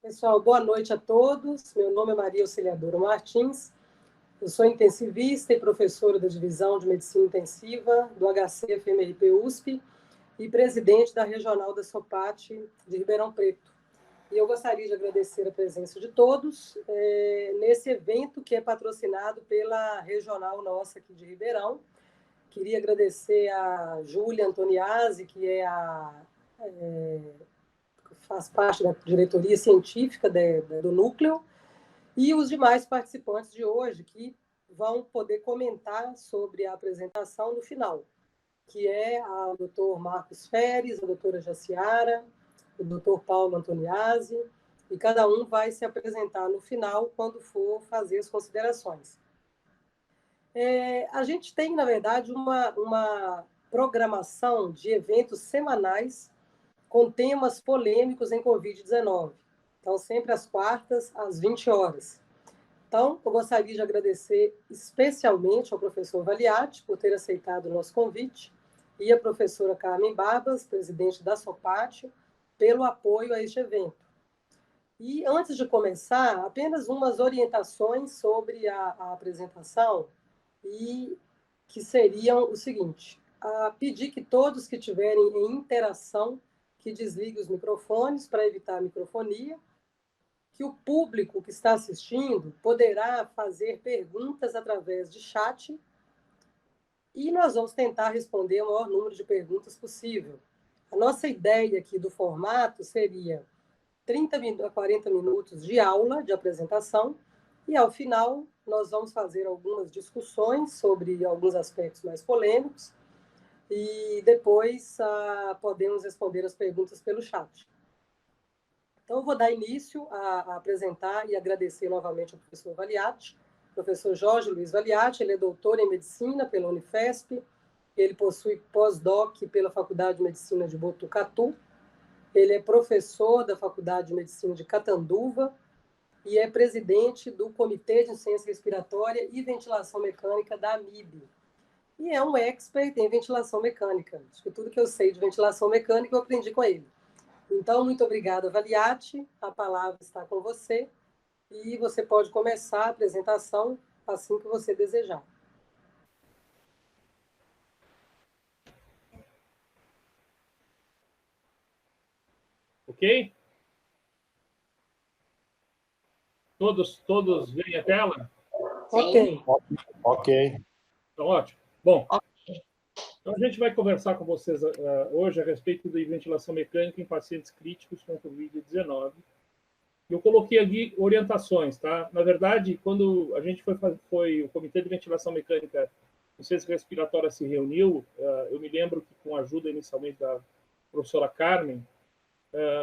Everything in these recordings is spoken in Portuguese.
Pessoal, boa noite a todos. Meu nome é Maria Auxiliadora Martins. Eu sou intensivista e professora da Divisão de Medicina Intensiva do HC-FMRP USP e presidente da Regional da SOPAT de Ribeirão Preto. E eu gostaria de agradecer a presença de todos nesse evento que é patrocinado pela regional nossa aqui de Ribeirão. Queria agradecer a Júlia Antoniazzi, que faz parte da diretoria científica do núcleo, e os demais participantes de hoje, que vão poder comentar sobre a apresentação no final, que é o doutor Marcos Feres, a doutora Jaciara, o doutor Paulo Antoniazzi, e cada um vai se apresentar no final, quando for fazer as considerações. A gente tem, na verdade, uma programação de eventos semanais com temas polêmicos em Covid-19. Então, sempre às quartas, às 20 horas. Então, eu gostaria de agradecer especialmente ao professor Valiati por ter aceitado o nosso convite e a professora Carmen Barbas, presidente da SOPAT, pelo apoio a este evento. E, antes de começar, apenas umas orientações sobre a apresentação, e que seriam o seguinte: pedir que todos que tiverem em interação que desliguem os microfones para evitar a microfonia, que o público que está assistindo poderá fazer perguntas através de chat e nós vamos tentar responder o maior número de perguntas possível. A nossa ideia aqui do formato seria 30 a 40 minutos de aula, de apresentação, e ao final nós vamos fazer algumas discussões sobre alguns aspectos mais polêmicos e depois podemos responder as perguntas pelo chat. Então, eu vou dar início a apresentar e agradecer novamente ao professor Valiati, professor Jorge Luiz Valiati. Ele é doutor em medicina pela Unifesp, ele possui pós-doc pela Faculdade de Medicina de Botucatu, ele é professor da Faculdade de Medicina de Catanduva e é presidente do Comitê de Insuficiência Respiratória e Ventilação Mecânica da AMIB. E é um expert em ventilação mecânica. Acho que tudo que eu sei de ventilação mecânica eu aprendi com ele. Então, muito obrigada, Valiati. A palavra está com você e você pode começar a apresentação assim que você desejar. Ok? Todos veem a tela? Ok. Ok. Então, ótimo. Bom, então a gente vai conversar com vocês hoje a respeito de ventilação mecânica em pacientes críticos com Covid-19. Eu coloquei ali orientações, tá? Na verdade, quando a gente o Comitê de Ventilação Mecânica e Ciência Respiratória se reuniu, eu me lembro que com a ajuda inicialmente da professora Carmen,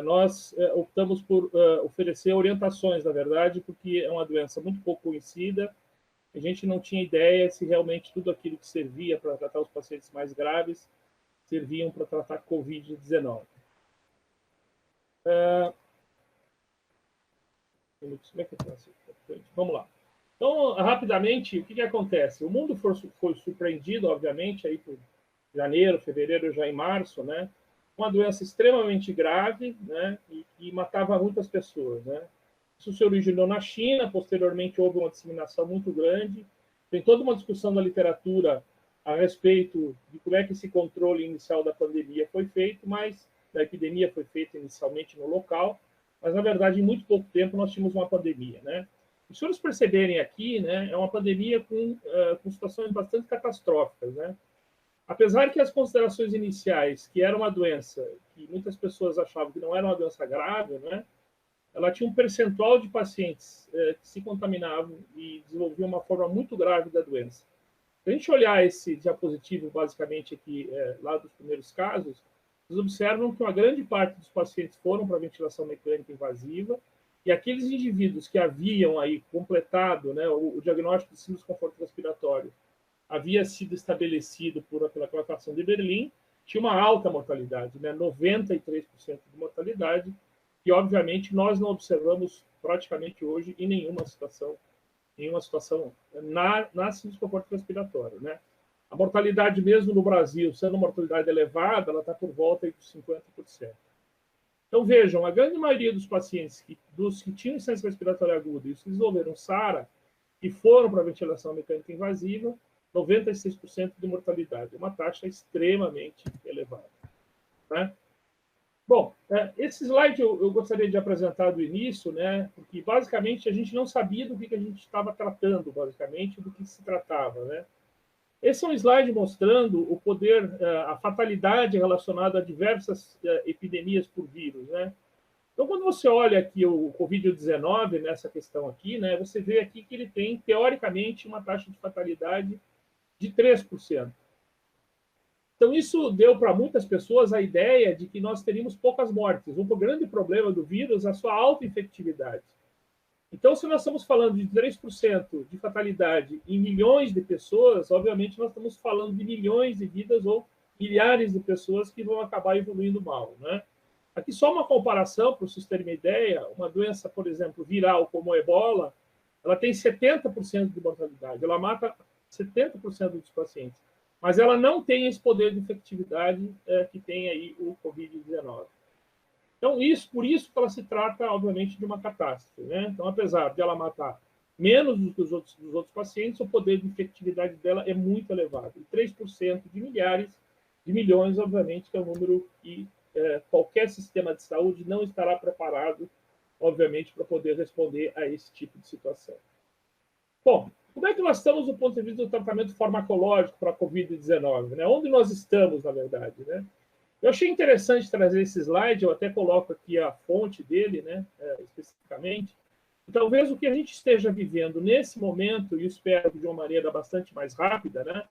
nós optamos por oferecer orientações, na verdade, porque é uma doença muito pouco conhecida. A gente não tinha ideia se realmente tudo aquilo que servia para tratar os pacientes mais graves serviam para tratar Covid-19. Vamos lá. Então, rapidamente, o que acontece? O mundo foi surpreendido, obviamente, aí por janeiro, fevereiro, já em março, né? Uma doença extremamente grave, né? E matava muitas pessoas, né? Isso se originou na China, posteriormente houve uma disseminação muito grande. Tem toda uma discussão da literatura a respeito de como é que esse controle inicial da pandemia foi feito, mas da epidemia foi feita inicialmente no local, mas, na verdade, em muito pouco tempo nós tínhamos uma pandemia, né? Os senhores perceberem aqui, né, é uma pandemia com situações bastante catastróficas, né? Apesar que as considerações iniciais, que era uma doença que muitas pessoas achavam que não era uma doença grave, né? Ela tinha um percentual de pacientes que se contaminavam e desenvolviam uma forma muito grave da doença. Se a gente olhar esse diapositivo, basicamente, aqui, lá dos primeiros casos, vocês observam que uma grande parte dos pacientes foram para a ventilação mecânica invasiva e aqueles indivíduos que haviam aí completado, né, o diagnóstico de síndrome de desconforto respiratório havia sido estabelecido pela classificação de Berlim, tinha uma alta mortalidade, né, 93% de mortalidade, que, obviamente, nós não observamos praticamente hoje em nenhuma situação na síndrome de desconforto respiratório, né? A mortalidade mesmo no Brasil, sendo uma mortalidade elevada, ela está por volta de 50%. Então, vejam, a grande maioria dos pacientes dos que tinham insuficiência respiratória aguda e os que desenvolveram SARA e foram para a ventilação mecânica invasiva, 96% de mortalidade, uma taxa extremamente elevada, né? Bom, esse slide eu gostaria de apresentar do início, né? Porque, basicamente, a gente não sabia do que a gente estava tratando, basicamente, do que se tratava, né? Esse é um slide mostrando o poder, a fatalidade relacionada a diversas epidemias por vírus, né? Então, quando você olha aqui o Covid-19, nessa questão aqui, né, você vê aqui que ele tem, teoricamente, uma taxa de fatalidade de 3%. Então, isso deu para muitas pessoas a ideia de que nós teríamos poucas mortes. Um grande problema do vírus é a sua alta infectividade. Então, se nós estamos falando de 3% de fatalidade em milhões de pessoas, obviamente nós estamos falando de milhões de vidas ou milhares de pessoas que vão acabar evoluindo mal, né? Aqui só uma comparação, para vocês terem uma ideia, uma doença, por exemplo, viral como a ebola, ela tem 70% de mortalidade, ela mata 70% dos pacientes, mas ela não tem esse poder de infectividade que tem aí o Covid-19. Então, por isso que ela se trata, obviamente, de uma catástrofe, né? Então, apesar de ela matar menos do que dos outros pacientes, o poder de infectividade dela é muito elevado. E 3% de milhares de milhões, obviamente, que é um número que qualquer sistema de saúde não estará preparado, obviamente, para poder responder a esse tipo de situação. Bom, como é que nós estamos do ponto de vista do tratamento farmacológico para a Covid-19, né? Onde nós estamos, na verdade, né? Eu achei interessante trazer esse slide, eu até coloco aqui a fonte dele, né, especificamente. E talvez o que a gente esteja vivendo nesse momento, e espero de uma maneira bastante mais rápida, né,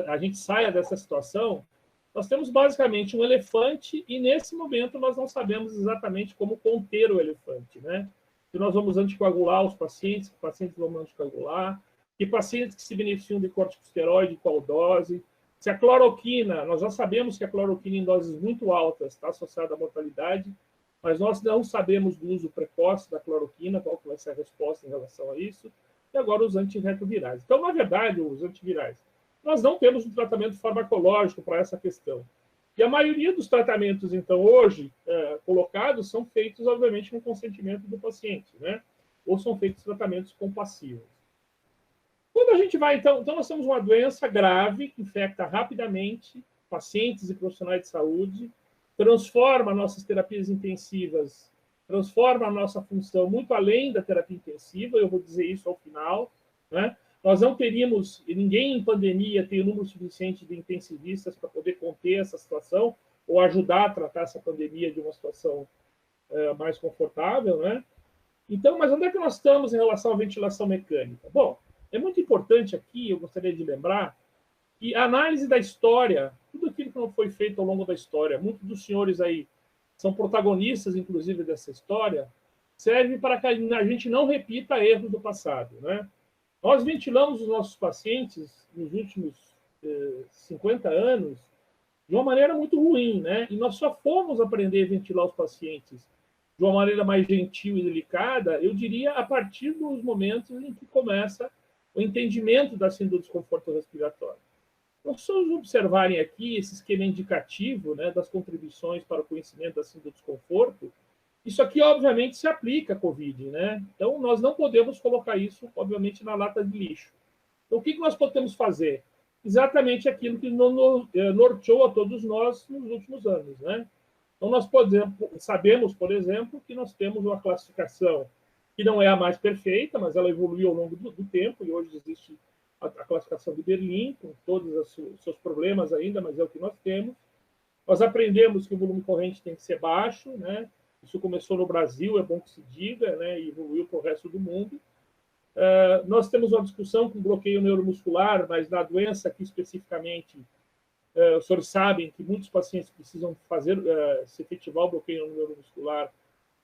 a gente saia dessa situação, nós temos basicamente um elefante e nesse momento nós não sabemos exatamente como conter o elefante, né? Se nós vamos anticoagular os pacientes, que pacientes vamos anticoagular, que pacientes que se beneficiam de corticosteroide, qual dose. Se a cloroquina, nós já sabemos que a cloroquina em doses muito altas está associada à mortalidade, mas nós não sabemos do uso precoce da cloroquina, qual que vai ser a resposta em relação a isso, e agora os antirretrovirais. Então, na verdade, os antivirais, nós não temos um tratamento farmacológico para essa questão. E a maioria dos tratamentos, então, hoje colocados, são feitos, obviamente, com consentimento do paciente, né? Ou são feitos tratamentos compassivos. Quando a gente vai, então nós temos uma doença grave, que infecta rapidamente pacientes e profissionais de saúde, transforma nossas terapias intensivas, transforma a nossa função muito além da terapia intensiva, eu vou dizer isso ao final, né? Nós não teríamos, ninguém em pandemia tem o número suficiente de intensivistas para poder conter essa situação ou ajudar a tratar essa pandemia de uma situação mais confortável, né? Então, mas onde é que nós estamos em relação à ventilação mecânica? Bom, é muito importante aqui, eu gostaria de lembrar, que a análise da história, tudo aquilo que não foi feito ao longo da história, muitos dos senhores aí são protagonistas, inclusive, dessa história, serve para que a gente não repita erros do passado, né? Nós ventilamos os nossos pacientes nos últimos 50 anos de uma maneira muito ruim, né? E nós só fomos aprender a ventilar os pacientes de uma maneira mais gentil e delicada, eu diria, a partir dos momentos em que começa o entendimento da síndrome do desconforto respiratório. Então, se vocês observarem aqui esse esquema indicativo, né, das contribuições para o conhecimento da síndrome do desconforto, isso aqui, obviamente, se aplica à Covid, né? Então, nós não podemos colocar isso, obviamente, na lata de lixo. Então, o que nós podemos fazer? Exatamente aquilo que norteou a todos nós nos últimos anos, né? Então, nós sabemos, por exemplo, que nós temos uma classificação que não é a mais perfeita, mas ela evoluiu ao longo do tempo, e hoje existe a classificação de Berlim, com todos os seus problemas ainda, mas é o que nós temos. Nós aprendemos que o volume corrente tem que ser baixo, né? Isso começou no Brasil, é bom que se diga, né? E evoluiu para o resto do mundo. Nós temos uma discussão com bloqueio neuromuscular, mas na doença aqui especificamente, os senhores sabem que muitos pacientes precisam se efetivar o bloqueio neuromuscular,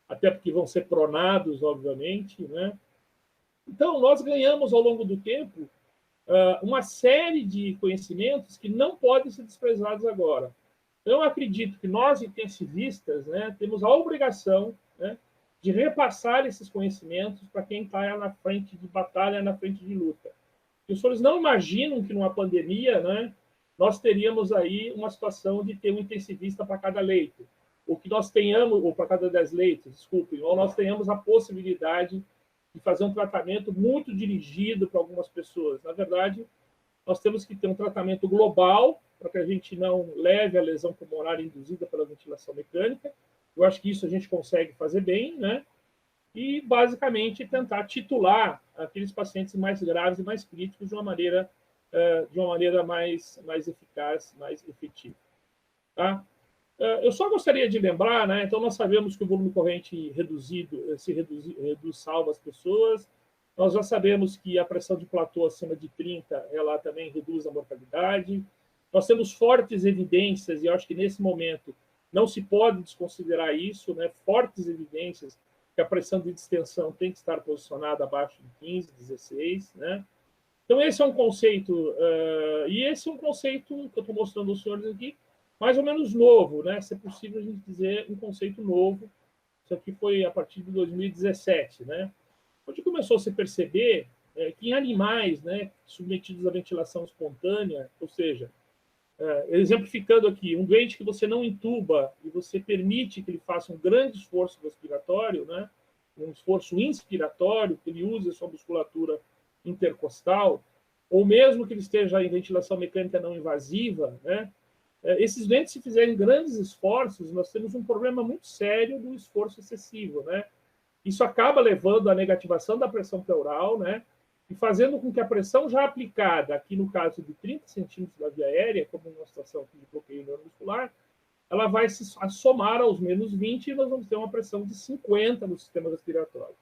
até porque vão ser pronados, obviamente, né? Então, nós ganhamos, ao longo do tempo, uma série de conhecimentos que não podem ser desprezados agora. Eu acredito que nós, intensivistas, né, temos a obrigação, né, de repassar esses conhecimentos para quem está na frente de batalha, na frente de luta. E os senhores não imaginam que, numa pandemia, né, nós teríamos aí uma situação de ter um intensivista para cada leito. ou que nós tenhamos, ou para cada 10 leitos, desculpem, ou nós tenhamos a possibilidade de fazer um tratamento muito dirigido para algumas pessoas. Na verdade, nós temos que ter um tratamento global para que a gente não leve a lesão pulmonar induzida pela ventilação mecânica. Eu acho que isso a gente consegue fazer bem, né? E, basicamente, tentar titular aqueles pacientes mais graves e mais críticos de uma maneira mais eficaz, mais efetiva. Tá? Eu só gostaria de lembrar, né? Então, nós sabemos que o volume corrente reduz, salva as pessoas. Nós já sabemos que a pressão de platô acima de 30, ela também reduz a mortalidade. Nós temos fortes evidências, e eu acho que nesse momento não se pode desconsiderar isso, né? Fortes evidências que a pressão de distensão tem que estar posicionada abaixo de 15, 16, né? Então, esse é um conceito, e esse é um conceito que eu estou mostrando aos senhores aqui, mais ou menos novo, né? Se é possível a gente dizer um conceito novo. Isso aqui foi a partir de 2017, né? Onde começou a se perceber que em animais, né, submetidos à ventilação espontânea, ou seja, exemplificando aqui, um doente que você não intuba e você permite que ele faça um grande esforço respiratório, né, um esforço inspiratório, que ele use a sua musculatura intercostal, ou mesmo que ele esteja em ventilação mecânica não invasiva, né, esses doentes, se fizerem grandes esforços, nós temos um problema muito sério do esforço excessivo, né? Isso acaba levando à negativação da pressão pleural, né? E fazendo com que a pressão já aplicada, aqui no caso de 30 centímetros da via aérea, como uma situação de bloqueio neuromuscular, ela vai se somar aos menos 20 e nós vamos ter uma pressão de 50 no sistema respiratório.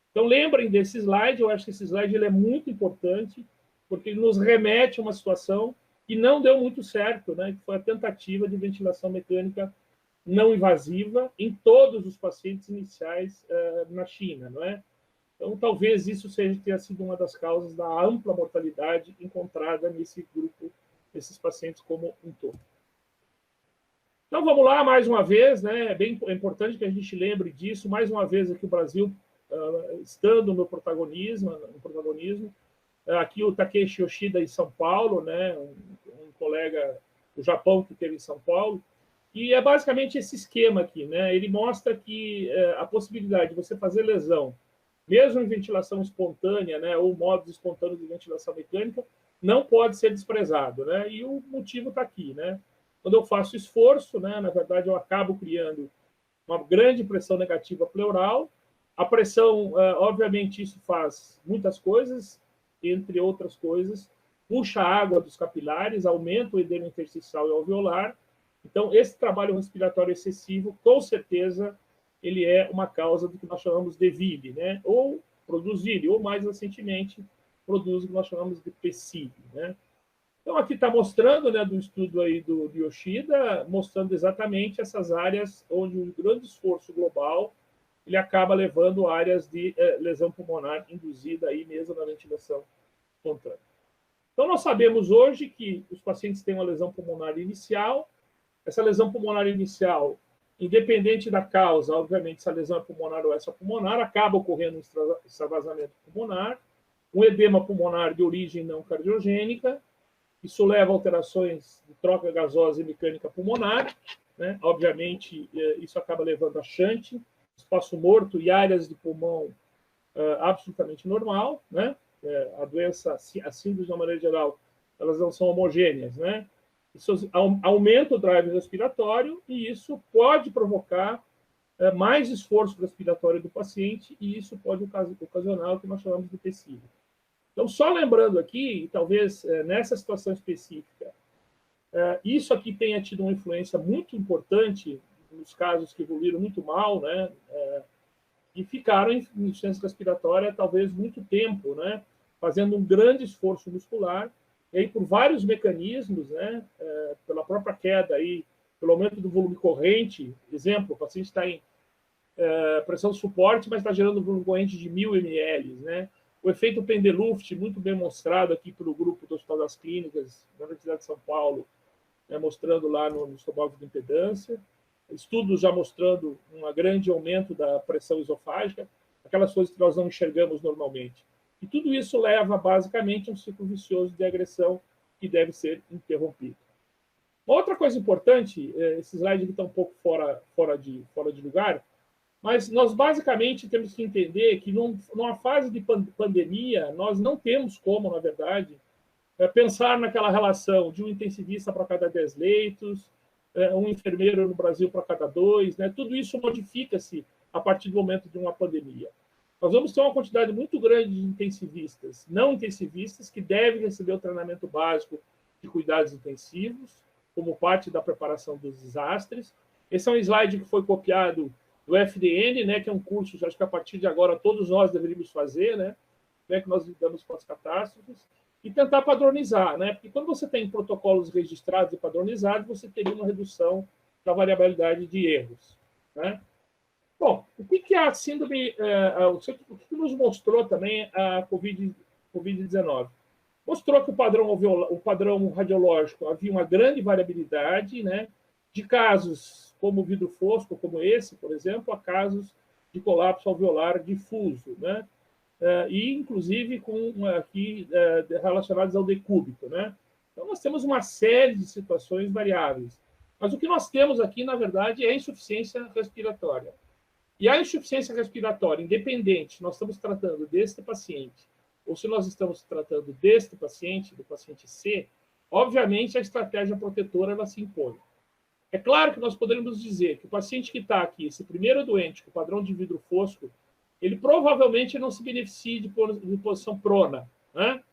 Então, lembrem desse slide, eu acho que esse slide ele é muito importante, porque ele nos remete a uma situação que não deu muito certo, né? Que foi a tentativa de ventilação mecânica não invasiva em todos os pacientes iniciais na China, não é? Então, talvez isso tenha sido uma das causas da ampla mortalidade encontrada nesse grupo, nesses pacientes como um todo. Então, vamos lá, mais uma vez, né? É importante que a gente lembre disso, mais uma vez aqui o Brasil estando no protagonismo, aqui o Takeshi Yoshida em São Paulo, né? Um colega do Japão que teve em São Paulo, e é basicamente esse esquema aqui, né? Ele mostra que a possibilidade de você fazer lesão, mesmo em ventilação espontânea, né, ou modos espontâneos de ventilação mecânica, não pode ser desprezado, né? E o motivo está aqui, né? Quando eu faço esforço, né, na verdade, eu acabo criando uma grande pressão negativa pleural. A pressão, obviamente, isso faz muitas coisas, entre outras coisas, puxa a água dos capilares, aumenta o edema intersticial e alveolar. Então, esse trabalho respiratório excessivo, com certeza, ele é uma causa do que nós chamamos de VILI, né? Ou produz VILI, ou mais recentemente, produz o que nós chamamos de PCID, né? Então, aqui está mostrando, né, do estudo aí do Yoshida, mostrando exatamente essas áreas onde o grande esforço global ele acaba levando áreas de lesão pulmonar induzida aí mesmo na ventilação espontânea. Então, nós sabemos hoje que os pacientes têm uma lesão pulmonar inicial. Essa lesão pulmonar inicial, independente da causa, obviamente, se a lesão é pulmonar ou extrapulmonar, acaba ocorrendo um extravasamento pulmonar, um edema pulmonar de origem não cardiogênica. Isso leva a alterações de troca gasosa e mecânica pulmonar, né? Obviamente, isso acaba levando a shunt, espaço morto e áreas de pulmão absolutamente normal, né? A doença, a síndrome, de uma maneira geral, elas não são homogêneas, né? Isso aumenta o drive respiratório e isso pode provocar mais esforço respiratório do paciente e isso pode ocasionar o que nós chamamos de PCID. Então, só lembrando aqui, talvez nessa situação específica, isso aqui tenha tido uma influência muito importante nos casos que evoluíram muito mal, né? E ficaram em insuficiência respiratória talvez muito tempo, né? Fazendo um grande esforço muscular, e aí por vários mecanismos, né? Pela própria queda, aí, pelo aumento do volume corrente, exemplo, o paciente está em pressão de suporte, mas está gerando um volume corrente de 1000 ml, né? O efeito Pendeluft, muito bem mostrado aqui pelo grupo do Hospital das Clínicas, da Universidade de São Paulo, né? Mostrando lá no tomógrafo de impedância. Estudos já mostrando um grande aumento da pressão esofágica, aquelas coisas que nós não enxergamos normalmente. E tudo isso leva, basicamente, a um ciclo vicioso de agressão que deve ser interrompido. Outra coisa importante, esse slide aqui está um pouco fora de lugar, mas nós basicamente temos que entender que numa fase de pandemia, nós não temos como, na verdade, pensar naquela relação de um intensivista para cada 10 leitos, um enfermeiro no Brasil para cada 2, né? Tudo isso modifica-se a partir do momento de uma pandemia. Nós vamos ter uma quantidade muito grande de intensivistas, não intensivistas, que devem receber o treinamento básico de cuidados intensivos, como parte da preparação dos desastres. Esse é um slide que foi copiado do FDN, né, que é um curso, acho que a partir de agora todos nós deveríamos fazer, né, como é que nós lidamos com as catástrofes, e tentar padronizar, né, porque quando você tem protocolos registrados e padronizados, você teria uma redução da variabilidade de erros, né. Bom, o que a síndrome, o que nos mostrou também a Covid-19? Mostrou que o padrão radiológico havia uma grande variabilidade, né, de casos como o vidro fosco, como esse, por exemplo, a casos de colapso alveolar difuso, né, e inclusive com aqui relacionados ao decúbito, né. Então nós temos uma série de situações variáveis, mas o que nós temos aqui, na verdade, é insuficiência respiratória. E a insuficiência respiratória, independente se nós estamos tratando deste paciente ou se nós estamos tratando deste paciente, do paciente C, obviamente a estratégia protetora ela se impõe. É claro que nós poderíamos dizer que o paciente que está aqui, esse primeiro doente com padrão de vidro fosco, ele provavelmente não se beneficie de posição prona, né?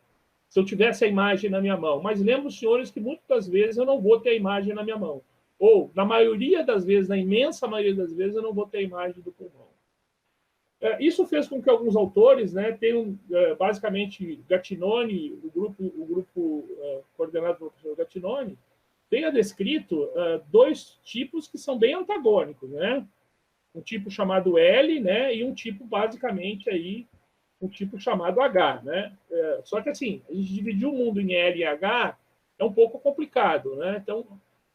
Se eu tivesse a imagem na minha mão. Mas lembro, senhores, que muitas das vezes eu não vou ter a imagem na minha mão. Ou, na maioria das vezes, na imensa maioria das vezes, eu não vou ter a imagem do pulmão. Isso fez com que alguns autores, né, tenham, basicamente, Gattinoni, o grupo coordenado pelo professor Gattinoni, tenha descrito dois tipos que são bem antagônicos, né? Um tipo chamado L, né, e um tipo, basicamente, aí, um tipo chamado H, né? Só que, assim, a gente dividir o mundo em L e H é um pouco complicado, né? Então,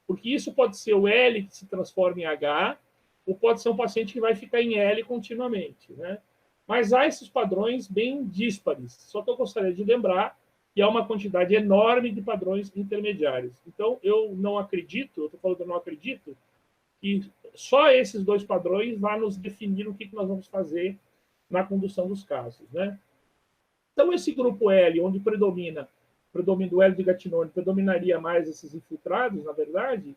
porque isso pode ser o L que se transforma em H, ou pode ser um paciente que vai ficar em L continuamente, né? Mas há esses padrões bem díspares. Só que eu gostaria de lembrar que há uma quantidade enorme de padrões intermediários. Então, eu não acredito, eu estou falando que eu não acredito, que só esses dois padrões vão nos definir o que nós vamos fazer na condução dos casos, né? Então, esse grupo L, onde predomina o L de Gattinoni, predominaria mais esses infiltrados, na verdade,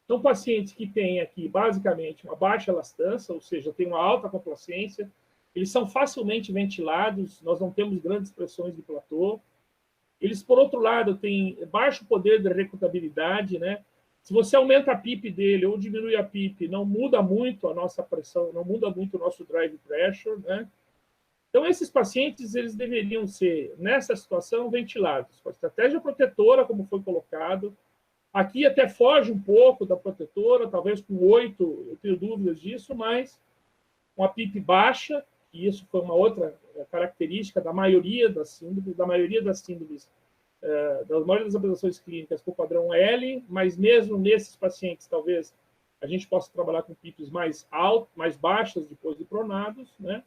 são pacientes que têm aqui, basicamente, uma baixa elastância, ou seja, tem uma alta complacência, eles são facilmente ventilados, nós não temos grandes pressões de platô. Eles, por outro lado, têm baixo poder de recrutabilidade, né? Se você aumenta a PIP dele ou diminui a PIP, não muda muito a nossa pressão, não muda muito o nosso drive pressure, né? Então, esses pacientes, eles deveriam ser, nessa situação, ventilados, com a estratégia protetora, como foi colocado. Aqui até foge um pouco da protetora, talvez com 8, eu tenho dúvidas disso, mas uma PIP baixa, e isso foi uma outra característica da maioria das síndromes, da maioria das apresentações clínicas com o padrão L, mas mesmo nesses pacientes, talvez a gente possa trabalhar com PIPs mais altas, mais baixas depois de pronados, né?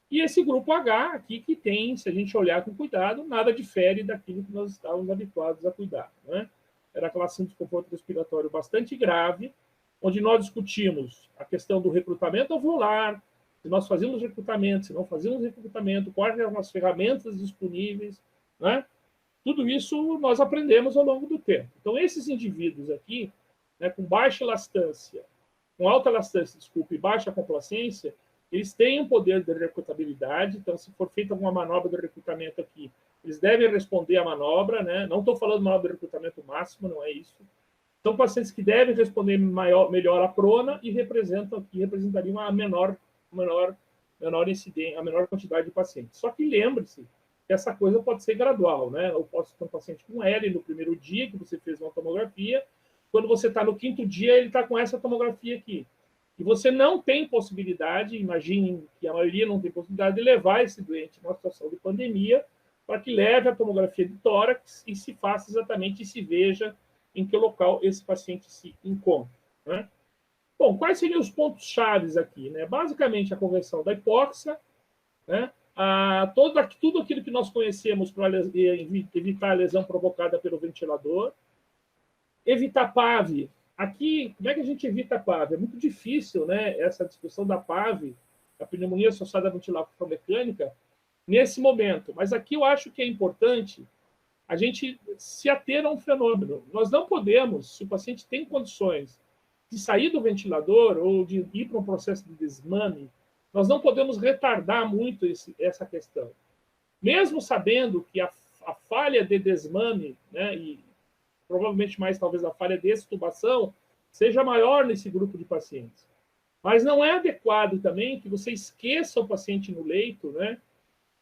E esse grupo H aqui que tem, se a gente olhar com cuidado, nada difere daquilo que nós estávamos habituados a cuidar, né? Era aquela síndrome de desconforto respiratório bastante grave, onde nós discutimos a questão do recrutamento alveolar, se nós fazíamos recrutamento, se não fazíamos recrutamento, quais eram as ferramentas disponíveis, né? Tudo isso nós aprendemos ao longo do tempo. Então, esses indivíduos aqui, né, com baixa elastância, com alta elastância, desculpe, e baixa complacência, eles têm um poder de recrutabilidade, então, se for feita alguma manobra de recrutamento aqui, eles devem responder à manobra, né? Não estou falando de manobra de recrutamento máximo, não é isso. São pacientes que devem responder melhor à prona e representariam a menor incidência, a menor quantidade de pacientes. Só que lembre-se que essa coisa pode ser gradual, né? Eu posso ter um paciente com L no primeiro dia que você fez uma tomografia, quando você está no 5º dia, ele está com essa tomografia aqui. E você não tem possibilidade, imaginem que a maioria não tem possibilidade de levar esse doente numa situação de pandemia para que leve a tomografia de tórax e se faça exatamente e se veja em que local esse paciente se encontra, né? Bom, quais seriam os pontos chaves aqui, né? Basicamente, a correção da hipóxia, né? Tudo aquilo que nós conhecemos para evitar a lesão provocada pelo ventilador. Evitar PAV. Aqui, como é que a gente evita PAV? É muito difícil, né, essa discussão da PAV, a pneumonia associada à ventilação mecânica, nesse momento. Mas aqui eu acho que é importante a gente se ater a um fenômeno. Nós não podemos, se o paciente tem condições de sair do ventilador ou de ir para um processo de desmame, nós não podemos retardar muito essa questão. Mesmo sabendo que a falha de desmame, né, e provavelmente mais talvez a falha de extubação, seja maior nesse grupo de pacientes. Mas não é adequado também que você esqueça o paciente no leito, né,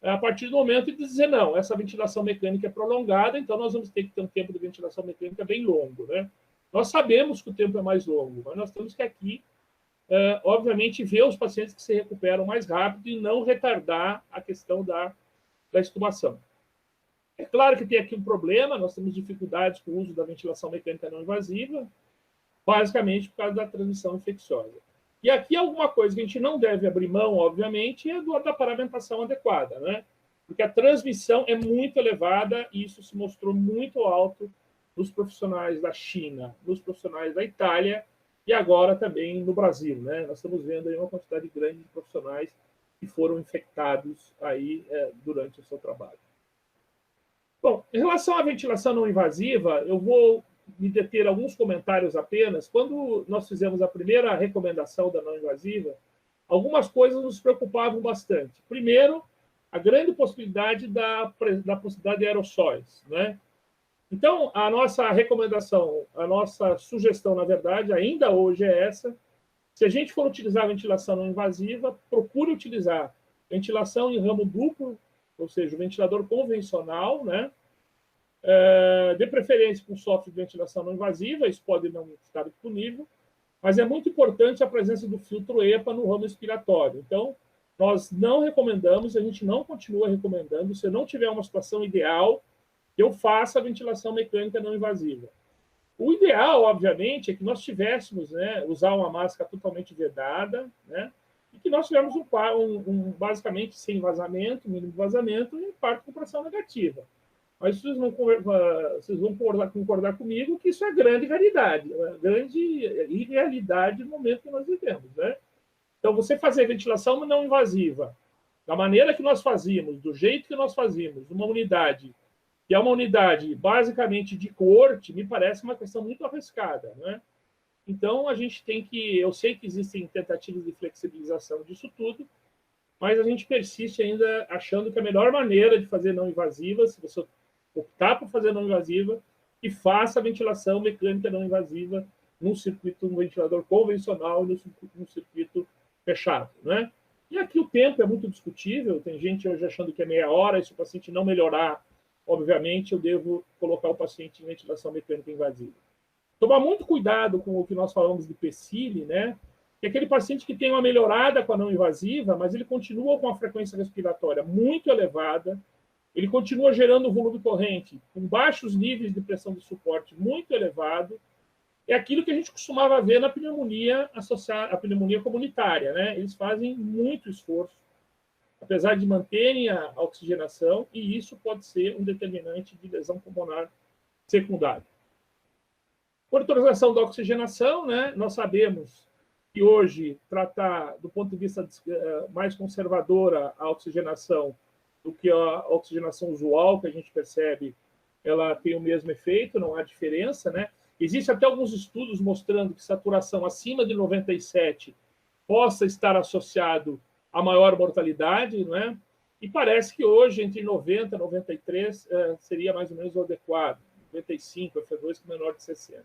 a partir do momento de dizer, não, essa ventilação mecânica é prolongada, então nós vamos ter que ter um tempo de ventilação mecânica bem longo, né? Nós sabemos que o tempo é mais longo, mas nós temos que aqui, obviamente, ver os pacientes que se recuperam mais rápido e não retardar a questão da extubação. É claro que tem aqui um problema, nós temos dificuldades com o uso da ventilação mecânica não invasiva, basicamente por causa da transmissão infecciosa. E aqui alguma coisa que a gente não deve abrir mão, obviamente, é da paramentação adequada, né? Porque a transmissão é muito elevada e isso se mostrou muito alto nos profissionais da China, nos profissionais da Itália e agora também no Brasil, né? Nós estamos vendo aí uma quantidade grande de profissionais que foram infectados aí durante o seu trabalho. Bom, em relação à ventilação não invasiva, eu vou me deter alguns comentários apenas. Quando nós fizemos a primeira recomendação da não invasiva, algumas coisas nos preocupavam bastante. Primeiro, a grande possibilidade da possibilidade de aerossóis, né? Então, a nossa recomendação, a nossa sugestão, na verdade, ainda hoje é essa. Se a gente for utilizar a ventilação não invasiva, procure utilizar ventilação em ramo duplo, ou seja, o ventilador convencional, né? De preferência com software de ventilação não invasiva, isso pode não estar disponível, mas é muito importante a presença do filtro EPA no ramo respiratório. Então, nós não recomendamos, a gente não continua recomendando, se não tiver uma situação ideal, que eu faça a ventilação mecânica não invasiva. O ideal, obviamente, é que nós tivéssemos, né, usar uma máscara totalmente vedada, né, e que nós tivéssemos basicamente sem vazamento, mínimo vazamento e parte com pressão negativa. Mas vocês vão concordar comigo que isso é grande raridade, grande irrealidade no momento que nós vivemos, né? Então, você fazer ventilação não invasiva, da maneira que nós fazíamos, do jeito que nós fazíamos, uma unidade, que é uma unidade basicamente de corte, me parece uma questão muito arriscada, né? Então, a gente tem que... Eu sei que existem tentativas de flexibilização disso tudo, mas a gente persiste ainda achando que a melhor maneira de fazer não invasiva, se você optar por fazer não invasiva, e faça a ventilação mecânica não invasiva num circuito, um ventilador convencional, num circuito fechado, né? E aqui o tempo é muito discutível, tem gente hoje achando que é meia hora, e se o paciente não melhorar, obviamente, eu devo colocar o paciente em ventilação mecânica invasiva. Tomar muito cuidado com o que nós falamos de PCIL, né? Que é aquele paciente que tem uma melhorada com a não invasiva, mas ele continua com a frequência respiratória muito elevada, ele continua gerando volume corrente com baixos níveis de pressão de suporte muito elevado. É aquilo que a gente costumava ver na pneumonia associada à pneumonia comunitária, né? Eles fazem muito esforço, apesar de manterem a oxigenação, e isso pode ser um determinante de lesão pulmonar secundária. Monitorização da oxigenação, né? Nós sabemos que hoje tratar do ponto de vista mais conservadora a oxigenação do que a oxigenação usual, que a gente percebe, ela tem o mesmo efeito, não há diferença, né? Existem até alguns estudos mostrando que saturação acima de 97 possa estar associado a maior mortalidade, não é? E parece que hoje, entre 90 e 93, seria mais ou menos o adequado. 95, F2 com menor de 60.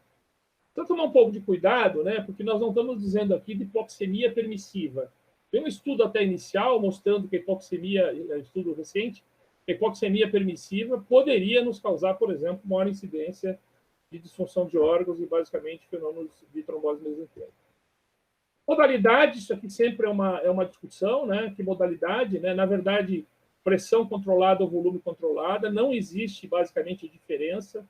Então, tomar um pouco de cuidado, né? Porque nós não estamos dizendo aqui de hipoxemia permissiva. Tem um estudo até inicial mostrando que a hipoxemia, estudo recente, a hipoxemia permissiva poderia nos causar, por exemplo, maior incidência de disfunção de órgãos e, basicamente, fenômenos de trombose mesentérica. Modalidade, isso aqui sempre é uma discussão, né? Que modalidade, né? Na verdade, pressão controlada ou volume controlada, não existe, basicamente, diferença.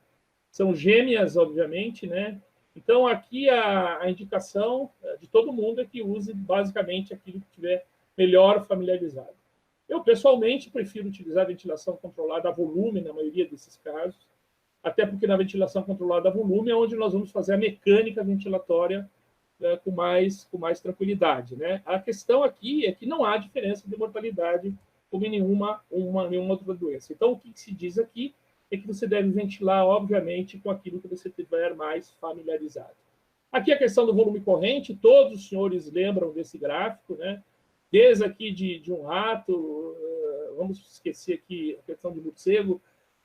São gêmeas, obviamente, né? Então, aqui a indicação de todo mundo é que use basicamente aquilo que tiver melhor familiarizado. Eu, pessoalmente, prefiro utilizar a ventilação controlada a volume, na maioria desses casos. até porque na ventilação controlada a volume é onde nós vamos fazer a mecânica ventilatória com mais tranquilidade, né? A questão aqui é que não há diferença de mortalidade como em nenhuma outra doença. Então, o que se diz aqui é que você deve ventilar, obviamente, com aquilo que você tiver mais familiarizado. Aqui a questão do volume corrente, todos os senhores lembram desse gráfico, né? Desde aqui de um rato, vamos esquecer aqui a questão de morcego,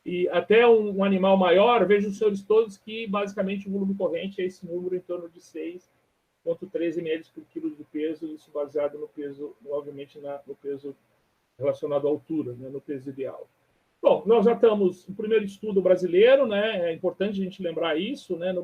e até um animal maior, vejo os senhores todos que, basicamente, o volume corrente é esse número em torno de 6,13 ml por quilo de peso, isso baseado no peso, obviamente, no peso relacionado à altura, né? No peso ideal. Bom, nós já estamos no primeiro estudo brasileiro, né? É importante a gente lembrar isso, né?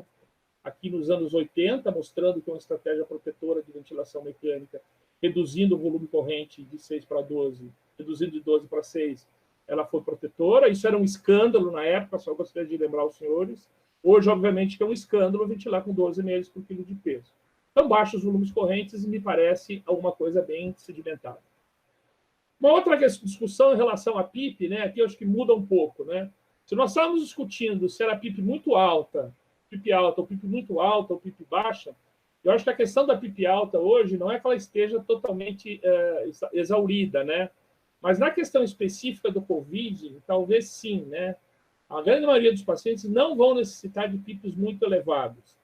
Aqui nos anos 80, mostrando que uma estratégia protetora de ventilação mecânica, reduzindo o volume corrente de 6 para 12, reduzindo de 12 para 6, ela foi protetora. Isso era um escândalo na época, só gostaria de lembrar os senhores. Hoje, obviamente, que é um escândalo ventilar com 12 ml por quilo de peso. Então, baixos volumes correntes me parece alguma coisa bem sedimentada. Uma outra discussão em relação à PIP, né? Aqui eu acho que muda um pouco, né? Se nós estávamos discutindo se era PIP muito alta, PIP alta, ou PIP muito alta, ou PIP baixa, eu acho que a questão da PIP alta hoje não é que ela esteja totalmente exaurida, né? Mas na questão específica do COVID, talvez sim, né? A grande maioria dos pacientes não vão necessitar de PIPs muito elevados.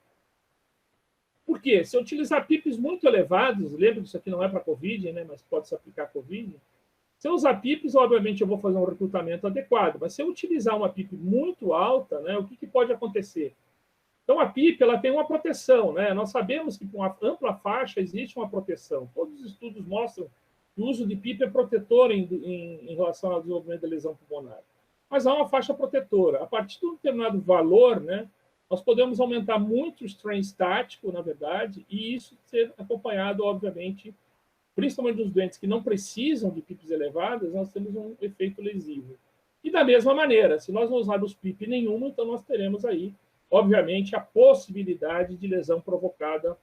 Por quê? Se eu utilizar PIPs muito elevados, lembra que isso aqui não é para COVID, né? Mas pode se aplicar a COVID. Se eu usar PIPs, obviamente eu vou fazer um recrutamento adequado, mas se eu utilizar uma PIP muito alta, né, o que pode acontecer? Então, a PIP ela tem uma proteção, né? Nós sabemos que com a ampla faixa existe uma proteção. Todos os estudos mostram que o uso de PIP é protetor em relação ao desenvolvimento da lesão pulmonar. Mas há uma faixa protetora. A partir de um determinado valor, né, nós podemos aumentar muito o strain estático, na verdade, e isso ser acompanhado, obviamente, principalmente dos doentes que não precisam de PIPs elevadas, nós temos um efeito lesivo. E da mesma maneira, se nós não usarmos PIP nenhuma, então nós teremos aí, obviamente, a possibilidade de lesão provocada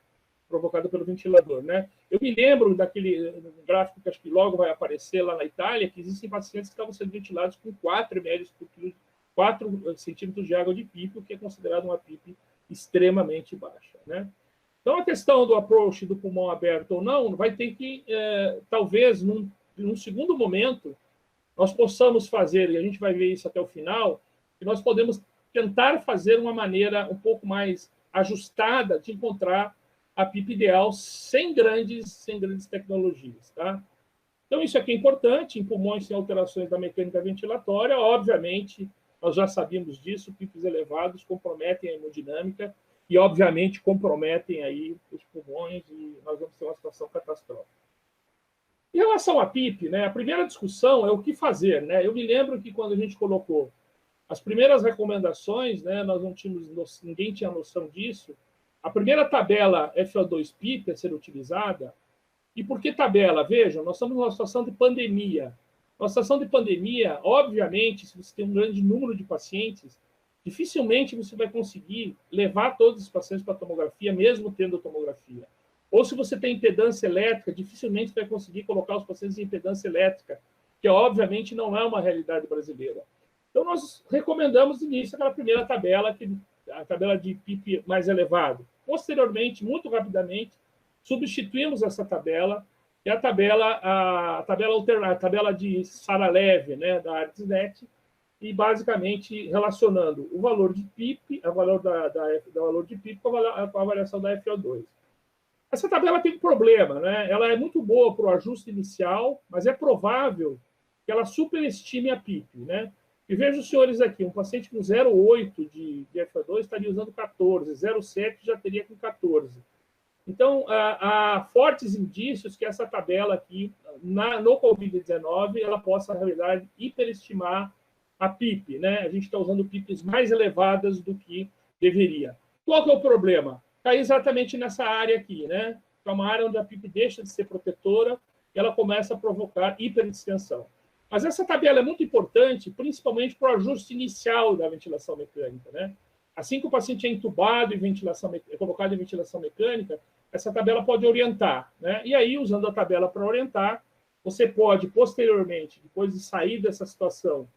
pelo ventilador, né? Eu me lembro daquele gráfico que acho que logo vai aparecer lá na Itália, que existem pacientes que estavam sendo ventilados com 4 ml por quilo, 4 centímetros de água de PIP, o que é considerado uma PIP extremamente baixa, né? Então, a questão do approach do pulmão aberto ou não, vai ter que, talvez, num segundo momento, nós possamos fazer, e a gente vai ver isso até o final, que nós podemos tentar fazer uma maneira um pouco mais ajustada de encontrar a PIP ideal sem grandes tecnologias, tá? Então, isso aqui é importante, em pulmões sem alterações da mecânica ventilatória, obviamente, nós já sabíamos disso, PIPs elevados comprometem a hemodinâmica, e, obviamente, comprometem aí os pulmões e nós vamos ter uma situação catastrófica. Em relação à PIP, né, a primeira discussão é o que fazer, né? Eu me lembro que quando a gente colocou as primeiras recomendações, né, nós não tínhamos, ninguém tinha noção disso. A primeira tabela FO2-PIP a ser utilizada. E por que tabela? Vejam, nós estamos numa situação de pandemia. Numa situação de pandemia, obviamente, se você tem um grande número de pacientes, dificilmente você vai conseguir levar todos os pacientes para a tomografia, mesmo tendo tomografia. Ou se você tem impedância elétrica, dificilmente vai conseguir colocar os pacientes em impedância elétrica, que obviamente não é uma realidade brasileira. Então, nós recomendamos de início aquela primeira tabela, a tabela de PIP mais elevado. Posteriormente, muito rapidamente, substituímos essa tabela, que é a tabela de Saralev, né, da ArtsNet, e basicamente relacionando o valor de PIP, o valor valor de PIP com a variação da FO2. Essa tabela tem um problema, né? Ela é muito boa para o ajuste inicial, mas é provável que ela superestime a PIP, né? E veja os senhores aqui, um paciente com 0,8 de FO2 estaria usando 14, 0,7 já teria com 14. Então, há fortes indícios que essa tabela aqui, no COVID-19, ela possa, na realidade, hiperestimar a PIP, né? A gente está usando PIPs mais elevadas do que deveria. Qual que é o problema? Está exatamente nessa área aqui, né? É uma área onde a PIP deixa de ser protetora e ela começa a provocar hiperdistensão. Mas essa tabela é muito importante, principalmente para o ajuste inicial da ventilação mecânica, né? Assim que o paciente é entubado e é colocado em ventilação mecânica, essa tabela pode orientar, né? E aí, usando a tabela para orientar, você pode, posteriormente, depois de sair dessa situação,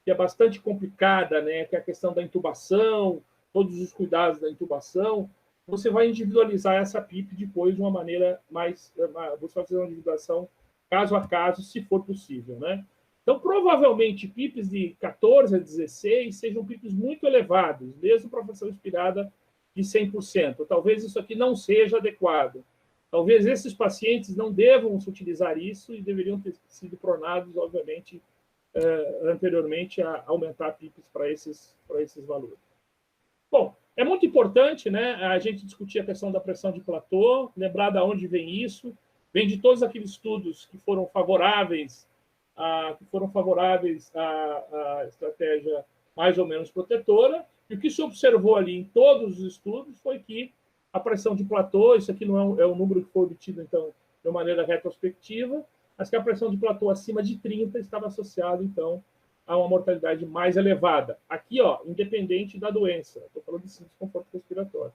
que é bastante complicada, né, que é a questão da intubação, todos os cuidados da intubação, você vai individualizar essa PIP depois de uma maneira mais... Você vai fazer uma individuação caso a caso, se for possível, né? Então, provavelmente, PIPs de 14 a 16 sejam PIPs muito elevados, mesmo para a fração expirada de 100%. Talvez isso aqui não seja adequado. Talvez esses pacientes não devam se utilizar isso e deveriam ter sido pronados, obviamente, anteriormente a aumentar PIPs para esses valores. Bom, é muito importante, né, a gente discutir a questão da pressão de platô, lembrar de onde vem isso, vem de todos aqueles estudos que foram favoráveis à estratégia mais ou menos protetora, e o que se observou ali em todos os estudos foi que a pressão de platô, isso aqui não é um número que foi obtido, então, de maneira retrospectiva, mas que a pressão de platô acima de 30 estava associada, então, a uma mortalidade mais elevada. Aqui, ó, independente da doença. Estou falando de desconforto respiratório.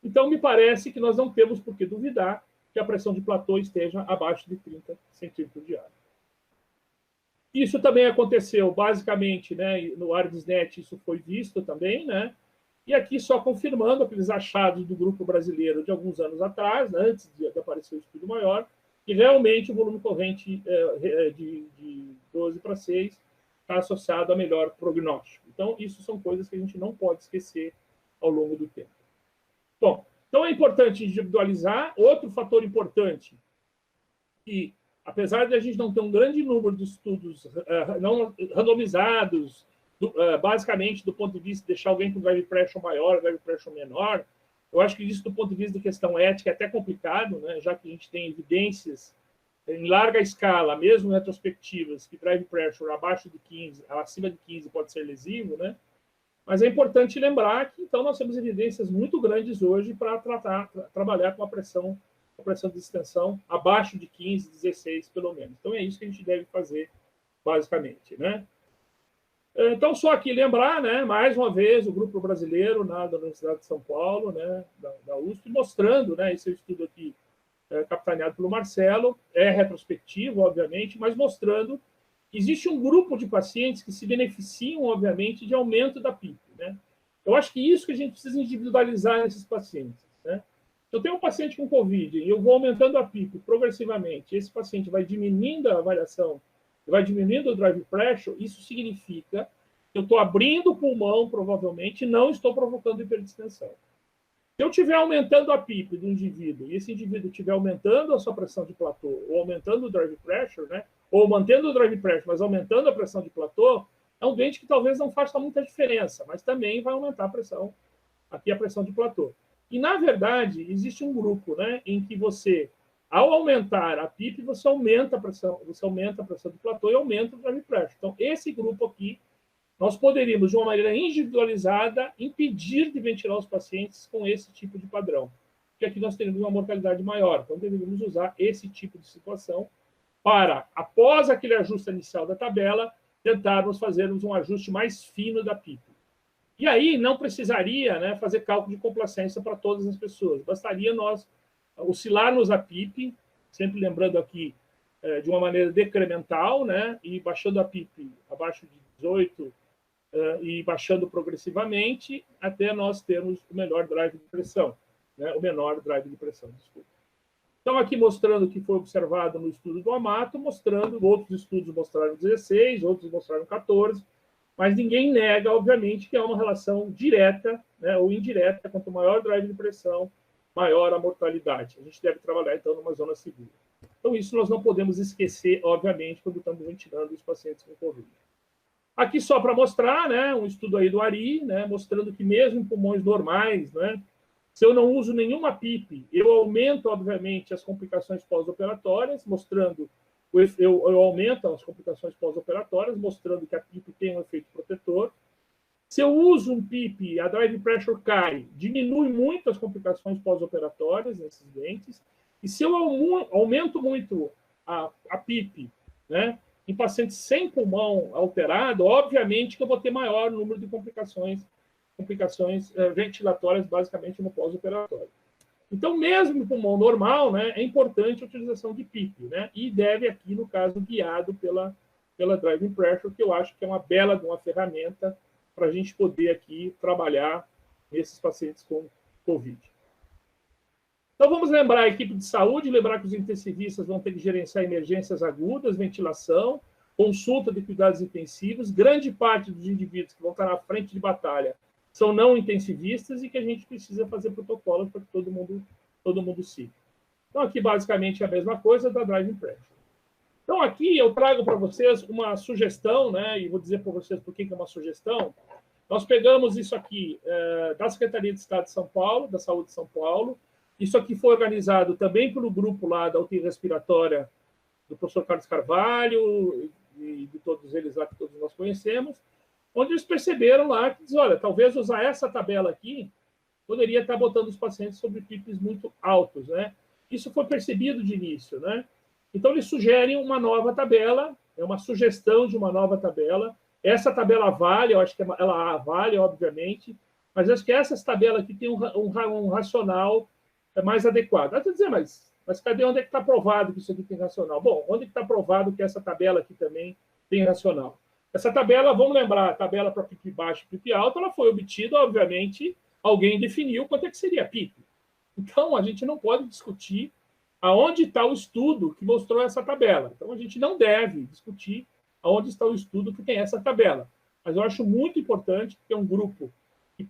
Então, me parece que nós não temos por que duvidar que a pressão de platô esteja abaixo de 30 centímetros de ar. Isso também aconteceu, basicamente, né, no ARDSNet, isso foi visto também, né? E aqui só confirmando aqueles achados do grupo brasileiro de alguns anos atrás, né, antes de aparecer o estudo maior, que realmente o volume corrente de 12 para 6 está associado a melhor prognóstico. Então, isso são coisas que a gente não pode esquecer ao longo do tempo. Bom, então é importante individualizar. Outro fator importante, que apesar de a gente não ter um grande número de estudos não randomizados, basicamente do ponto de vista de deixar alguém com drive pressure maior, drive pressure menor, eu acho que isso do ponto de vista de questão ética é até complicado, né, já que a gente tem evidências em larga escala, mesmo retrospectivas, que drive pressure abaixo de 15, acima de 15 pode ser lesivo, né? Mas é importante lembrar que, então, nós temos evidências muito grandes hoje para trabalhar com a pressão de extensão abaixo de 15, 16, pelo menos. Então, é isso que a gente deve fazer, basicamente, né? Então, só aqui lembrar, né, mais uma vez, o grupo brasileiro da Universidade de São Paulo, né, da USP, mostrando, né, esse estudo aqui, capitaneado pelo Marcelo, é retrospectivo, obviamente, mas mostrando que existe um grupo de pacientes que se beneficiam, obviamente, de aumento da PIP, né? Eu acho que isso que a gente precisa individualizar nesses pacientes, né? Se eu tenho um paciente com COVID e eu vou aumentando a PIP progressivamente, esse paciente vai diminuindo a variação, vai diminuindo o drive pressure, isso significa que eu estou abrindo o pulmão, provavelmente, e não estou provocando hiperdistensão. Se eu estiver aumentando a PIP do indivíduo e esse indivíduo estiver aumentando a sua pressão de platô ou aumentando o drive pressure, né, ou mantendo o drive pressure, mas aumentando a pressão de platô, é um doente que talvez não faça muita diferença, mas também vai aumentar a pressão de platô. E, na verdade, existe um grupo, né, em que você, ao aumentar a PIP, você aumenta a pressão de platô e aumenta o drive pressure. Então, esse grupo aqui, nós poderíamos, de uma maneira individualizada, impedir de ventilar os pacientes com esse tipo de padrão. Porque aqui nós teríamos uma mortalidade maior. Então, deveríamos usar esse tipo de situação para, após aquele ajuste inicial da tabela, tentarmos fazermos um ajuste mais fino da PIP. E aí não precisaria, né, fazer cálculo de complacência para todas as pessoas. Bastaria nós oscilarmos a PIP, sempre lembrando aqui de uma maneira decremental, né, e baixando a PIP abaixo de 18 e baixando progressivamente até nós termos o melhor drive de pressão, né, o menor drive de pressão, desculpa. Então, aqui mostrando o que foi observado no estudo do Amato, mostrando, outros estudos mostraram 16, outros mostraram 14, mas ninguém nega, obviamente, que há uma relação direta, né, ou indireta, quanto maior o drive de pressão, maior a mortalidade. A gente deve trabalhar, então, numa zona segura. Então, isso nós não podemos esquecer, obviamente, quando estamos ventilando os pacientes com Covid. Aqui, só para mostrar, né, um estudo aí do Ari, né, mostrando que mesmo em pulmões normais, né, se eu não uso nenhuma PIP, eu aumento, obviamente, as complicações pós-operatórias, mostrando eu aumento as complicações pós-operatórias, mostrando que a PIP tem um efeito protetor. Se eu uso um PIP, a drive pressure cai, diminui muito as complicações pós-operatórias nesses doentes. E se eu aumento muito a PIP, né, em pacientes sem pulmão alterado, obviamente que eu vou ter maior número de complicações ventilatórias, basicamente, no pós-operatório. Então, mesmo no pulmão normal, né, é importante a utilização de PIP, né, e deve aqui, no caso, guiado pela Driving Pressure, que eu acho que é uma bela de uma ferramenta para a gente poder aqui trabalhar nesses pacientes com Covid. Então, vamos lembrar a equipe de saúde, lembrar que os intensivistas vão ter que gerenciar emergências agudas, ventilação, consulta de cuidados intensivos. Grande parte dos indivíduos que vão estar na frente de batalha são não intensivistas e que a gente precisa fazer protocolos para que todo mundo siga. Então, aqui, basicamente, é a mesma coisa da Driving Pressure. Então, aqui eu trago para vocês uma sugestão, né, e vou dizer para vocês por que é uma sugestão. Nós pegamos isso aqui da Secretaria de Estado de São Paulo, da Saúde de São Paulo. Isso aqui foi organizado também pelo grupo lá da UTI respiratória do professor Carlos Carvalho e de todos eles lá que todos nós conhecemos, onde eles perceberam lá que diz, olha, talvez usar essa tabela aqui poderia estar botando os pacientes sobre PIPs muito altos, né? Isso foi percebido de início, né? Então, eles sugerem uma nova tabela, é uma sugestão de uma nova tabela. Essa tabela vale, eu acho que ela vale, obviamente, mas acho que essa tabela aqui tem um racional mais adequado. Vai dizer, mas cadê onde é que está provado que isso aqui tem racional? Bom, onde é que está provado que essa tabela aqui também tem racional? Essa tabela, vamos lembrar, a tabela para PIP baixo e PIP alto, ela foi obtida, obviamente, alguém definiu quanto é que seria PIP. Então, a gente não pode discutir aonde está o estudo que mostrou essa tabela. Então, a gente não deve discutir aonde está o estudo que tem essa tabela. Mas eu acho muito importante que é um grupo que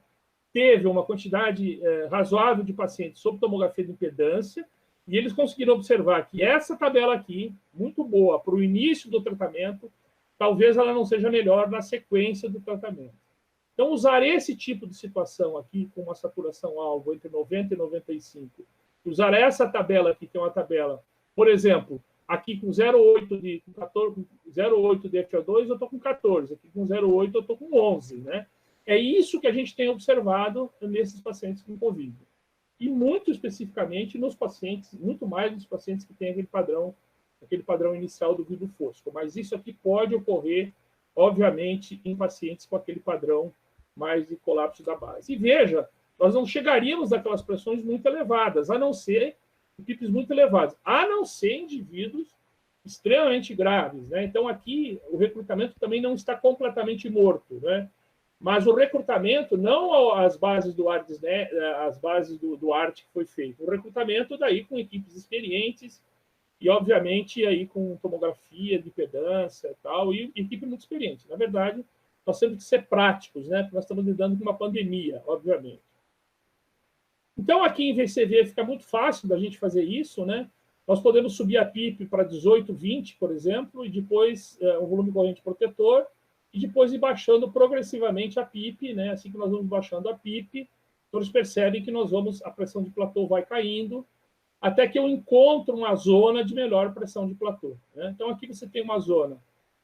teve uma quantidade razoável de pacientes sob tomografia de impedância, e eles conseguiram observar que essa tabela aqui, muito boa para o início do tratamento, talvez ela não seja melhor na sequência do tratamento. Então, usar esse tipo de situação aqui, com uma saturação-alvo entre 90 e 95, usar essa tabela aqui, que é uma tabela, por exemplo, aqui com 0,8 de 14, 0,8 de FO2, eu estou com 14, aqui com 0,8 eu estou com 11, né? É isso que a gente tem observado nesses pacientes com Covid. E muito especificamente nos pacientes, muito mais nos pacientes que têm aquele padrão inicial do vidro fosco. Mas isso aqui pode ocorrer, obviamente, em pacientes com aquele padrão mais de colapso da base. E veja, nós não chegaríamos àquelas pressões muito elevadas, a não ser PIPs muito elevados, a não ser indivíduos extremamente graves, né? Então, aqui, o recrutamento também não está completamente morto, né? Mas o recrutamento, não as bases do ARDS, né? As bases do ART que foi feito, o recrutamento daí com equipes experientes e, obviamente, aí com tomografia de impedância e tal, e equipe muito experiente. Na verdade, nós temos que ser práticos, né? Porque nós estamos lidando com uma pandemia, obviamente. Então, aqui em VCV fica muito fácil da gente fazer isso, né? Nós podemos subir a PIP para 18, 20, por exemplo, e depois o volume corrente protetor, e depois ir baixando progressivamente a PIP, né? Assim que nós vamos baixando a PIP, todos percebem que a pressão de platô vai caindo, até que eu encontro uma zona de melhor pressão de platô, né? Então, aqui você tem uma zona.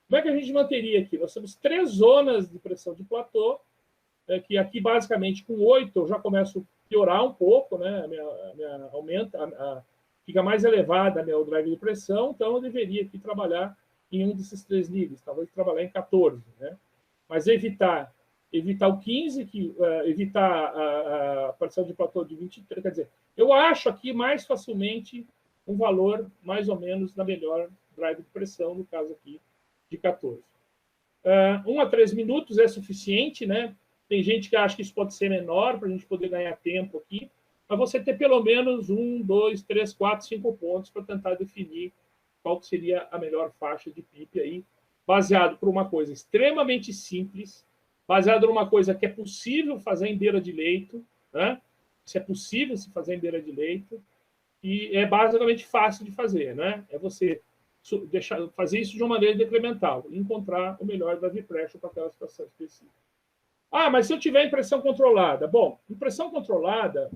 Como é que a gente manteria aqui? Nós temos 3 zonas de pressão de platô, que aqui, basicamente, com 8, eu já começo a piorar um pouco, né? Fica mais elevada a minha drive de pressão, então eu deveria aqui trabalhar em um desses 3 níveis, talvez trabalhar em 14, né? Mas evitar o 15, evitar a pressão de platô de 23, quer dizer, eu acho aqui mais facilmente um valor mais ou menos na melhor drive de pressão, no caso aqui de 14. 1 a 3 minutos é suficiente, né? Tem gente que acha que isso pode ser menor para a gente poder ganhar tempo aqui, mas você ter pelo menos 1, 2, 3, 4, 5 pontos para tentar definir qual que seria a melhor faixa de PIP aí, baseado por uma coisa extremamente simples, baseado numa coisa que é possível fazer em beira de leito, né? Isso é possível se fazer em beira de leito, e é basicamente fácil de fazer, né? É você fazer isso de uma maneira decremental, encontrar o melhor da V-pressure para aquela situação específica. Ah, mas se eu tiver impressão controlada? Bom, impressão controlada,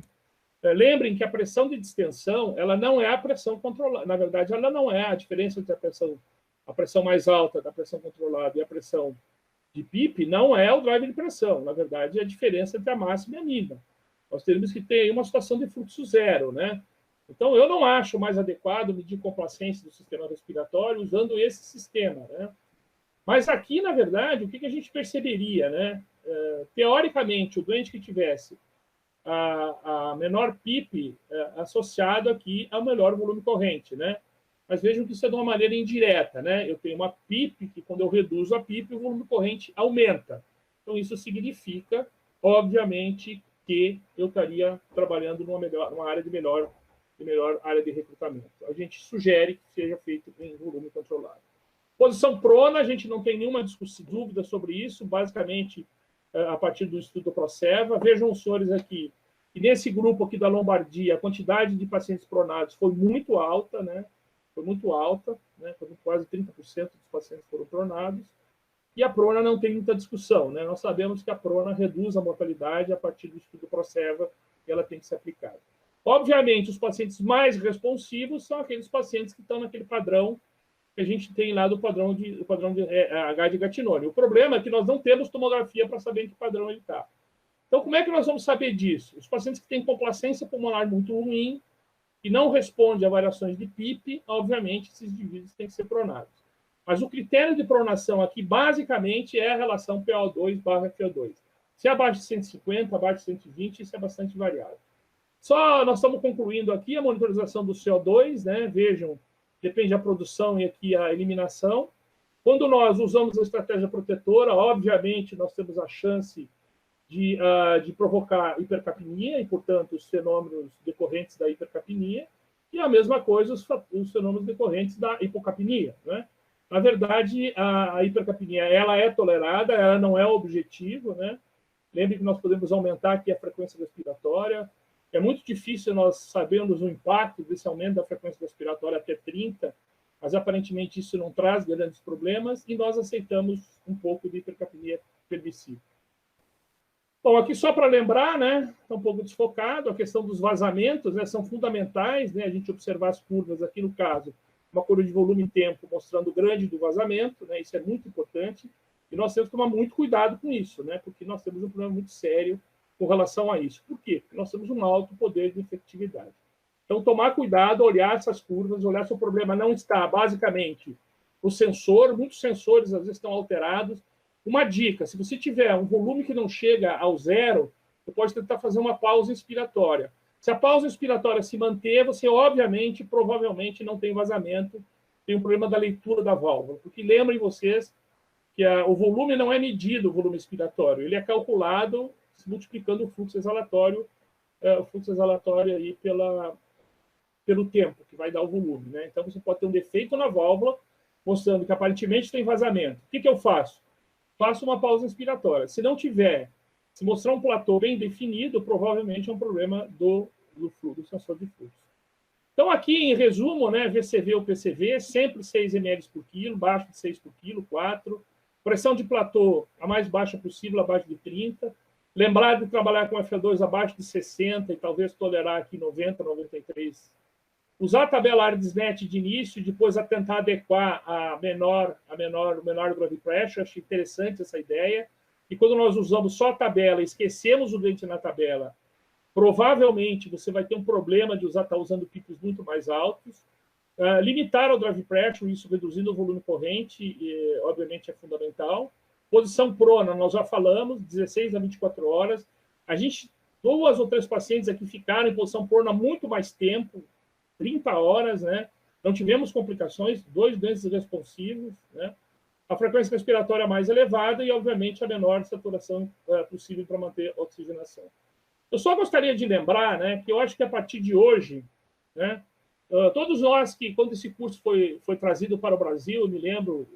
lembrem que a pressão de distensão, ela não é a pressão controlada. Na verdade, ela não é a diferença entre a pressão mais alta da pressão controlada e a pressão de PIP, não é o drive de pressão. Na verdade, é a diferença entre a máxima e a mínima. Nós temos que ter uma situação de fluxo zero, né? Então, eu não acho mais adequado medir complacência do sistema respiratório usando esse sistema, né? Mas aqui, na verdade, o que a gente perceberia, né? Teoricamente, o doente que tivesse a menor PIP associado aqui ao melhor volume corrente, né? mas vejam que isso é de uma maneira indireta, né? Eu tenho uma PIP, que quando eu reduzo a PIP, o volume corrente aumenta. Então, isso significa, obviamente, que eu estaria trabalhando numa área de melhor área de recrutamento. A gente sugere que seja feito em volume controlado. Posição prona, a gente não tem nenhuma dúvida sobre isso, basicamente a partir do estudo Proceva. Vejam os senhores aqui, e nesse grupo aqui da lombardia, a quantidade de pacientes pronados foi muito alta, né? Foi muito alta, né? Quase 30% dos pacientes foram pronados. E a prona não tem muita discussão, né? Nós sabemos que a prona reduz a mortalidade a partir do estudo Proceva e ela tem que ser aplicada. Obviamente, os pacientes mais responsivos são aqueles pacientes que estão naquele padrão que a gente tem lá do padrão de H de Gattinone. O problema é que nós não temos tomografia para saber em que padrão ele está. Então, como é que nós vamos saber disso? Os pacientes que têm complacência pulmonar muito ruim e não respondem a variações de PIP, obviamente, esses indivíduos têm que ser pronados. Mas o critério de pronação aqui, basicamente, é a relação PO2/FO2. Se é abaixo de 150, abaixo de 120, isso é bastante variável. Só nós estamos concluindo aqui a monitorização do CO2, né? Vejam, depende da produção e aqui a eliminação. Quando nós usamos a estratégia protetora, obviamente, nós temos a chance de provocar hipercapnia e, portanto, os fenômenos decorrentes da hipercapnia, e a mesma coisa os fenômenos decorrentes da hipocapnia, né? Na verdade, a hipercapnia ela é tolerada, ela não é objetivo, né? Lembre que nós podemos aumentar aqui a frequência respiratória. É muito difícil nós sabermos o impacto desse aumento da frequência respiratória até 30, mas aparentemente isso não traz grandes problemas e nós aceitamos um pouco de hipercapnia permissiva. Bom, aqui só para lembrar, né, está um pouco desfocado, a questão dos vazamentos, né, são fundamentais, né, a gente observar as curvas aqui no caso, uma curva de volume e tempo mostrando o grande do vazamento, né, isso é muito importante, e nós temos que tomar muito cuidado com isso, né, porque nós temos um problema muito sério com relação a isso. Por quê? Porque nós temos um alto poder de infectividade. Então, tomar cuidado, olhar essas curvas, olhar se o problema não está, basicamente, no sensor, muitos sensores às vezes estão alterados. Uma dica, se você tiver um volume que não chega ao zero, você pode tentar fazer uma pausa inspiratória. Se a pausa inspiratória se manter, você, obviamente, provavelmente não tem vazamento, tem um problema da leitura da válvula. Porque lembrem vocês que o volume não é medido, o volume expiratório, ele é calculado multiplicando o fluxo exalatório aí pelo tempo, que vai dar o volume, né? Então, você pode ter um defeito na válvula, mostrando que aparentemente tem vazamento. O que eu faço? Faço uma pausa inspiratória. Se não tiver, se mostrar um platô bem definido, provavelmente é um problema do sensor de fluxo. Então, aqui, em resumo, né, VCV ou PCV, sempre 6 ml por quilo, baixo de 6 por quilo, 4. Pressão de platô, a mais baixa possível, abaixo de 30. Lembrar de trabalhar com FO2 abaixo de 60 e talvez tolerar aqui 90, 93. Usar a tabela ARDSNet de início e depois tentar adequar o menor gravity pressure. Acho interessante essa ideia. E quando nós usamos só a tabela e esquecemos o doente na tabela, provavelmente você vai ter um problema de estar usando picos muito mais altos. Limitar o drive pressure, isso reduzindo o volume corrente, obviamente é fundamental. Posição prona, nós já falamos, 16 a 24 horas. A gente, 2 ou 3 pacientes aqui ficaram em posição prona muito mais tempo, 30 horas, né? Não tivemos complicações, 2 doentes responsivos, né? A frequência respiratória mais elevada e, obviamente, a menor saturação possível para manter a oxigenação. Eu só gostaria de lembrar, né, que eu acho que a partir de hoje, né, todos nós que, quando esse curso foi trazido para o Brasil, eu me lembro,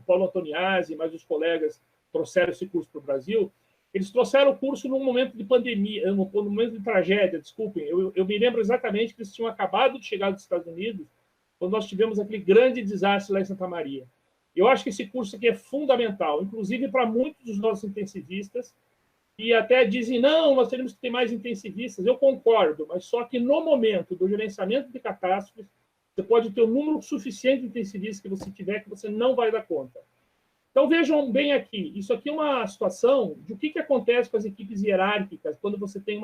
Paulo Antoniazzi, mais os colegas trouxeram esse curso para o Brasil, eles trouxeram o curso num momento de pandemia, num momento de tragédia, desculpem. Eu me lembro exatamente que eles tinham acabado de chegar dos Estados Unidos, quando nós tivemos aquele grande desastre lá em Santa Maria. Eu acho que esse curso aqui é fundamental, inclusive para muitos dos nossos intensivistas, e até dizem, não, nós teremos que ter mais intensivistas. Eu concordo, mas só que no momento do gerenciamento de catástrofes, você pode ter o número suficiente de intensivistas que você tiver, que você não vai dar conta. Então, vejam bem aqui, isso aqui é uma situação de o que acontece com as equipes hierárquicas quando você tem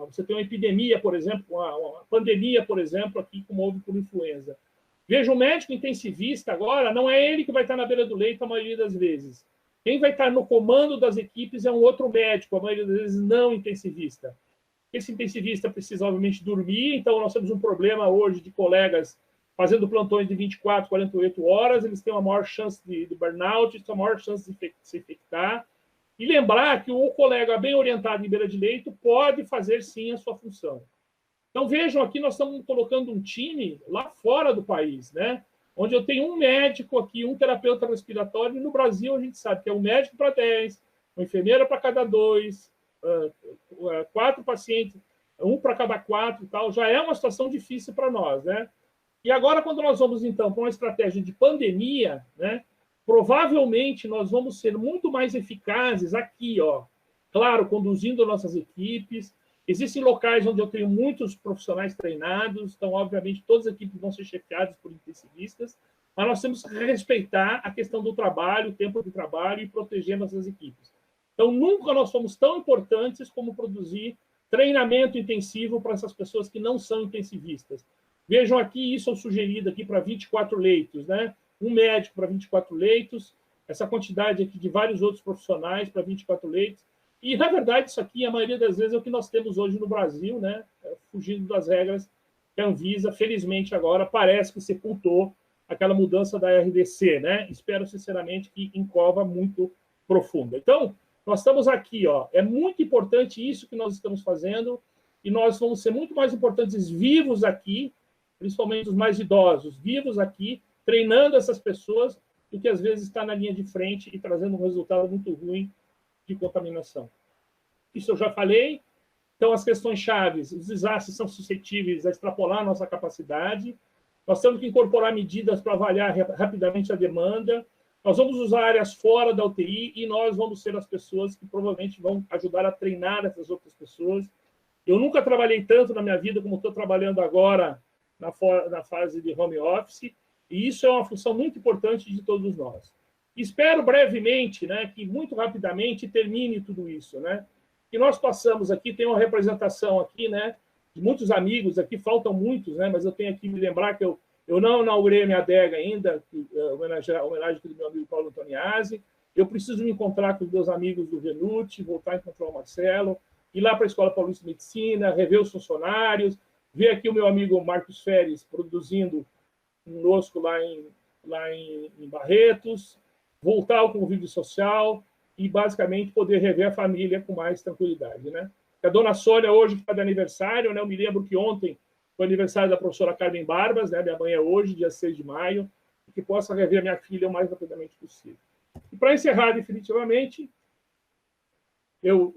você tem uma epidemia, por exemplo, uma pandemia, por exemplo, aqui como houve por influenza. Veja, o médico intensivista agora, não é ele que vai estar na beira do leito a maioria das vezes. Quem vai estar no comando das equipes é um outro médico, a maioria das vezes não intensivista. Esse intensivista precisa, obviamente, dormir, então nós temos um problema hoje de colegas fazendo plantões de 24, 48 horas, eles têm uma maior chance de burnout, têm uma maior chance de se infectar. E lembrar que o colega bem orientado em beira de leito pode fazer, sim, a sua função. Então, vejam, aqui nós estamos colocando um time lá fora do país, né? Onde eu tenho um médico aqui, um terapeuta respiratório, e no Brasil a gente sabe que é um médico para 10, uma enfermeira para cada 2, 4 pacientes, um para cada 4 e tal, já é uma situação difícil para nós, né? E agora, quando nós vamos, então, para uma estratégia de pandemia, né? Provavelmente nós vamos ser muito mais eficazes aqui, ó. Claro, conduzindo nossas equipes. Existem locais onde eu tenho muitos profissionais treinados, então, obviamente, todas as equipes vão ser chefiadas por intensivistas, mas nós temos que respeitar a questão do trabalho, o tempo de trabalho e proteger nossas equipes. Então, nunca nós fomos tão importantes como produzir treinamento intensivo para essas pessoas que não são intensivistas. Vejam aqui, isso é sugerido aqui para 24 leitos, né? Um médico para 24 leitos, essa quantidade aqui de vários outros profissionais para 24 leitos. E, na verdade, isso aqui, a maioria das vezes, é o que nós temos hoje no Brasil, né? Fugindo das regras que a Anvisa, felizmente, agora parece que sepultou aquela mudança da RDC, né? Espero, sinceramente, que em cova muito profunda. Então, nós estamos aqui, ó. É muito importante isso que nós estamos fazendo e nós vamos ser muito mais importantes vivos aqui, principalmente os mais idosos, vivos aqui, treinando essas pessoas, do que às vezes está na linha de frente e trazendo um resultado muito ruim de contaminação. Isso eu já falei. Então, as questões chaves, os desastres são suscetíveis a extrapolar a nossa capacidade. Nós temos que incorporar medidas para avaliar rapidamente a demanda. Nós vamos usar áreas fora da UTI e nós vamos ser as pessoas que provavelmente vão ajudar a treinar essas outras pessoas. Eu nunca trabalhei tanto na minha vida como estou trabalhando agora na fase de home office, e isso é uma função muito importante de todos nós. Espero brevemente, né, que muito rapidamente termine tudo isso, né? Que nós passamos aqui, tem uma representação aqui, né, de muitos amigos aqui, faltam muitos, né, mas eu tenho aqui me lembrar que eu não inaugurei a minha adega ainda, a homenagem do meu amigo Paulo Antoniazzi. Eu preciso me encontrar com os meus amigos do Venute, voltar a encontrar o Marcelo, ir lá para a Escola Paulista de Medicina, rever os funcionários, ver aqui o meu amigo Marcos Feres produzindo conosco lá em Barretos, voltar ao convívio social e, basicamente, poder rever a família com mais tranquilidade, né? A dona Sônia, hoje, está de aniversário, né? Eu me lembro que ontem foi aniversário da professora Carmen Barbas, né? Minha mãe é hoje, dia 6 de maio, e que possa rever a minha filha o mais rapidamente possível. E, para encerrar definitivamente, eu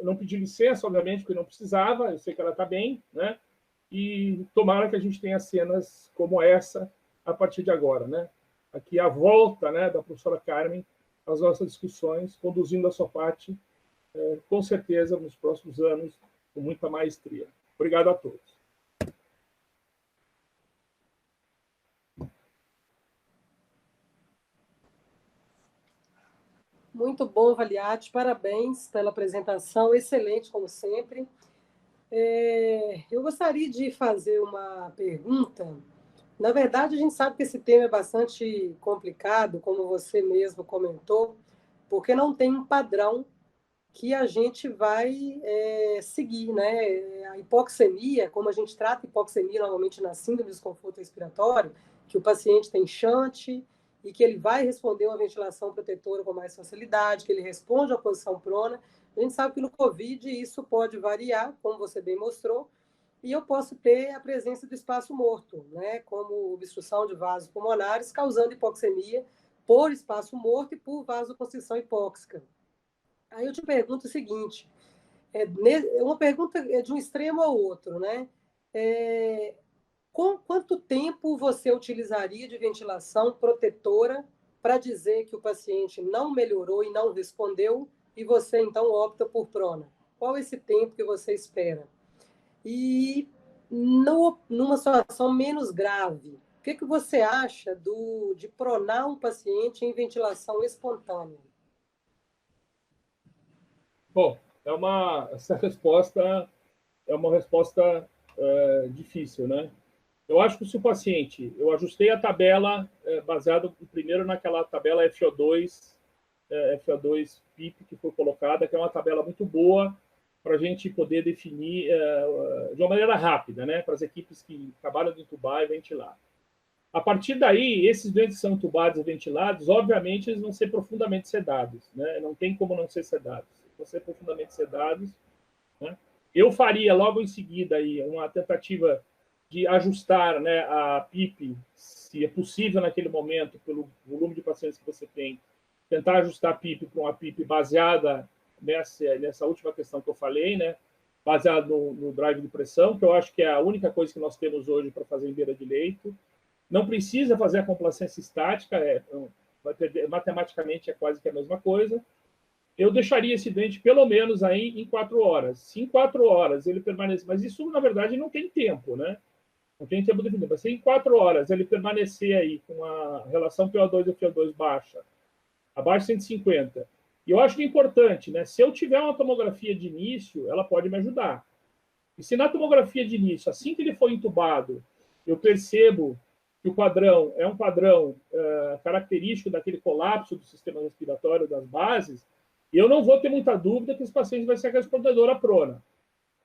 não pedi licença, obviamente, porque não precisava, eu sei que ela está bem, né? E tomara que a gente tenha cenas como essa a partir de agora, né? Aqui a volta, né, da professora Carmen às nossas discussões, conduzindo a sua parte, com certeza, nos próximos anos, com muita maestria. Obrigado a todos. Muito bom, Valiati, parabéns pela apresentação, excelente, como sempre. Eu gostaria de fazer uma pergunta. Na verdade, a gente sabe que esse tema é bastante complicado, como você mesmo comentou, porque não tem um padrão que a gente vai seguir, né? A hipoxemia, como a gente trata a hipoxemia normalmente na síndrome de desconforto respiratório, que o paciente tem chante e que ele vai responder uma ventilação protetora com mais facilidade, que ele responde à posição prona. A gente sabe que no COVID isso pode variar, como você bem mostrou, e eu posso ter a presença do espaço morto, né? Como obstrução de vasos pulmonares, causando hipoxemia por espaço morto e por vasoconstrição hipóxica. Aí eu te pergunto o seguinte, uma pergunta de um extremo ao outro, né? Com quanto tempo você utilizaria de ventilação protetora para dizer que o paciente não melhorou e não respondeu e você então opta por prona? Qual é esse tempo que você espera? E numa situação menos grave, o que você acha de pronar um paciente em ventilação espontânea? Bom, essa resposta é uma resposta difícil, né? Eu acho que se o paciente... Eu ajustei a tabela baseado primeiro naquela tabela FO2 PIP que foi colocada, que é uma tabela muito boa para a gente poder definir de uma maneira rápida, né, para as equipes que acabaram de entubar e ventilar. A partir daí, esses doentes que são entubados e ventilados, obviamente, eles vão ser profundamente sedados, né? Não tem como não ser sedados. Vão ser profundamente sedados, né? Eu faria logo em seguida aí uma tentativa de ajustar, né, a PIP, se é possível naquele momento, pelo volume de pacientes que você tem, tentar ajustar a PIP para uma PIP baseada nessa última questão que eu falei, né, baseado no drive de pressão, que eu acho que é a única coisa que nós temos hoje para fazer em beira de leito. Não precisa fazer a complacência estática, matematicamente é quase que a mesma coisa. Eu deixaria esse doente pelo menos aí em 4 horas. Se em 4 horas ele permanecer, mas isso na verdade não tem tempo, né? Não tem tempo definido. Mas se em 4 horas ele permanecer aí com a relação PO2 a FiO2 baixa, abaixo de 150, e eu acho que é importante, né? Se eu tiver uma tomografia de início, ela pode me ajudar. E se na tomografia de início, assim que ele for entubado, eu percebo que o padrão é um padrão característico daquele colapso do sistema respiratório das bases, eu não vou ter muita dúvida que esse paciente vai ser respondedor à prona.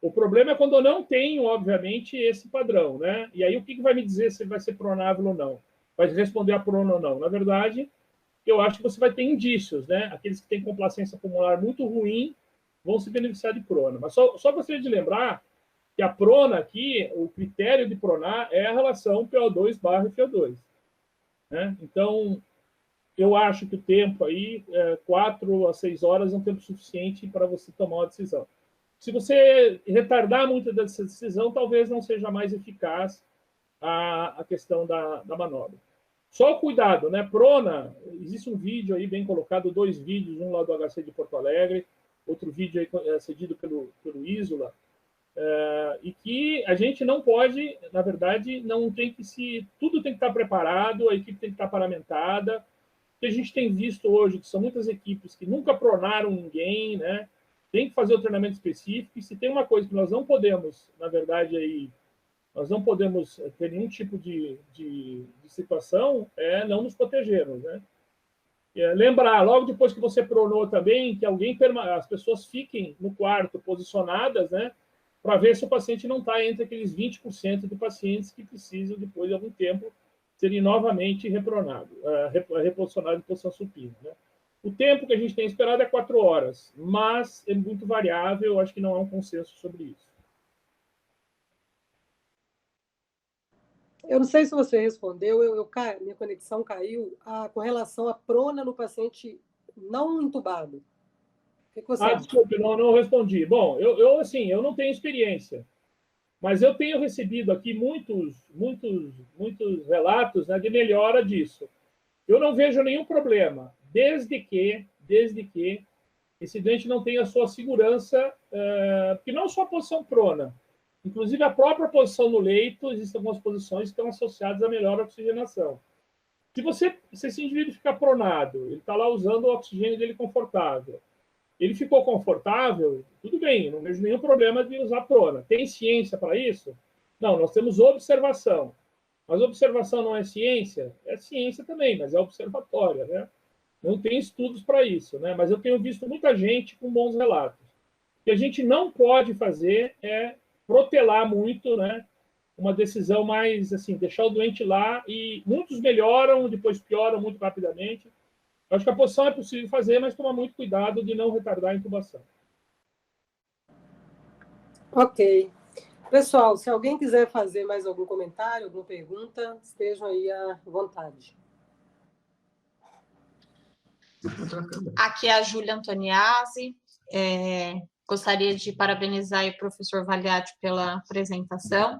O problema é quando eu não tenho, obviamente, esse padrão, né? E aí o que vai me dizer se ele vai ser pronável ou não? Vai responder à prona ou não? Na verdade, eu acho que você vai ter indícios, né? Aqueles que têm complacência pulmonar muito ruim vão se beneficiar de prona. Mas só gostaria de lembrar que a prona aqui, o critério de pronar é a relação PO2 barra FiO2. Né? Então, eu acho que o tempo aí, 4 a 6 horas, é um tempo suficiente para você tomar uma decisão. Se você retardar muito dessa decisão, talvez não seja mais eficaz a questão da manobra. Só cuidado, né? Prona, existe um vídeo aí bem colocado, 2 vídeos, um lá do HC de Porto Alegre, outro vídeo aí cedido pelo Isola, e que a gente não pode, na verdade, não tem que tudo tem que estar preparado, a equipe tem que estar paramentada. O que a gente tem visto hoje, que são muitas equipes que nunca pronaram ninguém, né? Tem que fazer o treinamento específico, e se tem uma coisa que nós não podemos, na verdade, aí, nós não podemos ter nenhum tipo de situação, é não nos protegermos, né? Lembrar, logo depois que você pronou também, que as pessoas fiquem no quarto posicionadas, né? Para ver se o paciente não está entre aqueles 20% de pacientes que precisam, depois de algum tempo, serem novamente reposicionados em posição supina. Né? O tempo que a gente tem esperado é 4 horas, mas é muito variável, acho que não há um consenso sobre isso. Eu não sei se você respondeu, minha conexão caiu com relação à prona no paciente não entubado. O que você acha? Desculpe, não respondi. Bom, eu não tenho experiência, mas eu tenho recebido aqui muitos relatos, né, de melhora disso. Eu não vejo nenhum problema, desde que esse dente não tenha a sua segurança, porque não só a posição prona, inclusive a própria posição no leito, existem algumas posições que estão associadas a melhor oxigenação. Se esse indivíduo ficar pronado, ele está lá usando o oxigênio dele confortável, ele ficou confortável, tudo bem, não vejo nenhum problema de usar prona. Tem ciência para isso? Não, nós temos observação. Mas observação não é ciência? É ciência também, mas é observatória, né? Não tem estudos para isso, né? Mas eu tenho visto muita gente com bons relatos. O que a gente não pode fazer é protelar muito, né? Uma decisão mais, assim, deixar o doente lá, e muitos melhoram, depois pioram muito rapidamente. Eu acho que a posição é possível fazer, mas tomar muito cuidado de não retardar a intubação. Ok. Pessoal, se alguém quiser fazer mais algum comentário, alguma pergunta, estejam aí à vontade. Aqui é a Júlia Antoniazzi. Gostaria de parabenizar o professor Valiati pela apresentação.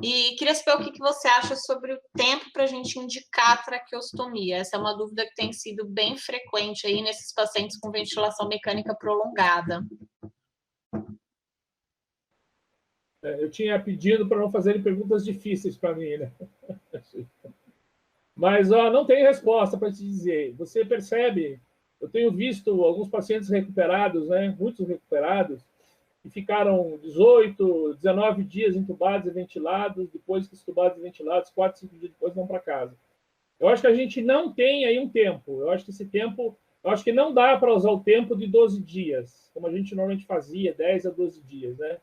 E queria saber o que você acha sobre o tempo para a gente indicar traqueostomia. Essa é uma dúvida que tem sido bem frequente aí nesses pacientes com ventilação mecânica prolongada. Eu tinha pedido para não fazerem perguntas difíceis para mim, né? Mas não tem resposta para te dizer. Você percebe, eu tenho visto alguns pacientes recuperados, né? Muitos recuperados, que ficaram 18, 19 dias entubados e ventilados, depois que entubados e ventilados, 4, 5 dias depois vão para casa. Eu acho que a gente não tem aí um tempo. Eu acho que esse tempo Eu acho que não dá para usar o tempo de 12 dias, como a gente normalmente fazia, 10 a 12 dias, né?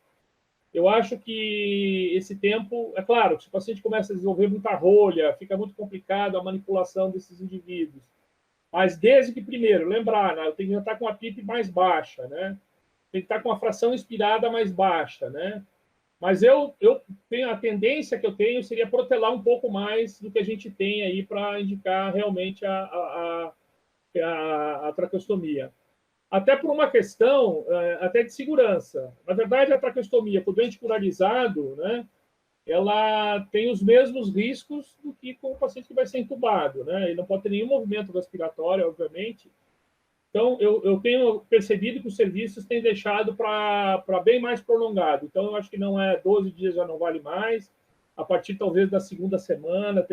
Eu acho que esse tempo, é claro, se o paciente começa a desenvolver muita rolha, fica muito complicado a manipulação desses indivíduos. Mas desde que, primeiro, lembrar, né, eu tenho que estar com a PIP mais baixa, né? Tem que estar com a fração inspirada mais baixa, né? Mas eu tenho a tendência que eu tenho seria protelar um pouco mais do que a gente tem aí para indicar realmente a traqueostomia. Até por uma questão até de segurança. Na verdade, a traqueostomia com o doente pluralizado, né, ela tem os mesmos riscos do que com o paciente que vai ser entubado, né? Ele não pode ter nenhum movimento respiratório, obviamente. Então, eu tenho percebido que os serviços têm deixado para bem mais prolongado. Então, eu acho que não é 12 dias já não vale mais. A partir, talvez, da segunda semana,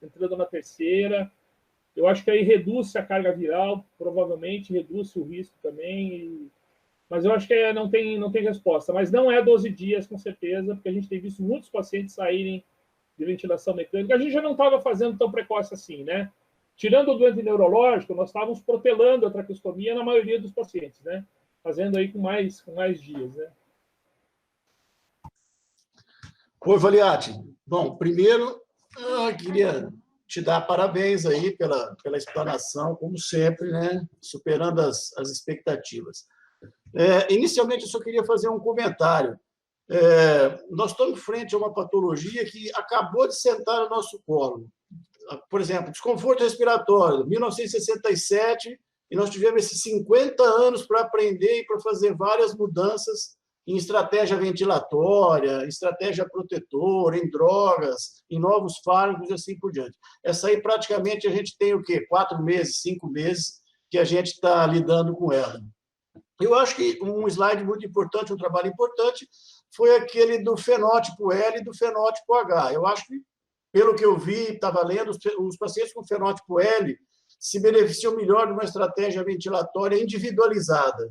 entrando na terceira. Eu acho que aí reduz a carga viral, provavelmente reduz o risco também. Mas eu acho que não tem resposta. Mas não é 12 dias, com certeza, porque a gente tem visto muitos pacientes saírem de ventilação mecânica. A gente já não estava fazendo tão precoce assim, né? Tirando o doente neurológico, nós estávamos protelando a traqueostomia na maioria dos pacientes, né? Fazendo aí com mais dias, né? Oi, Valiati. Bom, primeiro, eu queria te dar parabéns aí pela explanação, como sempre, né? Superando as expectativas. Inicialmente, eu só queria fazer um comentário. Nós estamos frente a uma patologia que acabou de sentar no nosso colo. Por exemplo, desconforto respiratório, 1967, e nós tivemos esses 50 anos para aprender e para fazer várias mudanças em estratégia ventilatória, estratégia protetora, em drogas, em novos fármacos e assim por diante. Essa aí, praticamente, a gente tem o quê? 4 meses, 5 meses que a gente está lidando com ela. Eu acho que um slide muito importante, um trabalho importante, foi aquele do fenótipo L e do fenótipo H. Eu acho que, pelo que eu vi, estava lendo, os pacientes com fenótipo L se beneficiam melhor de uma estratégia ventilatória individualizada.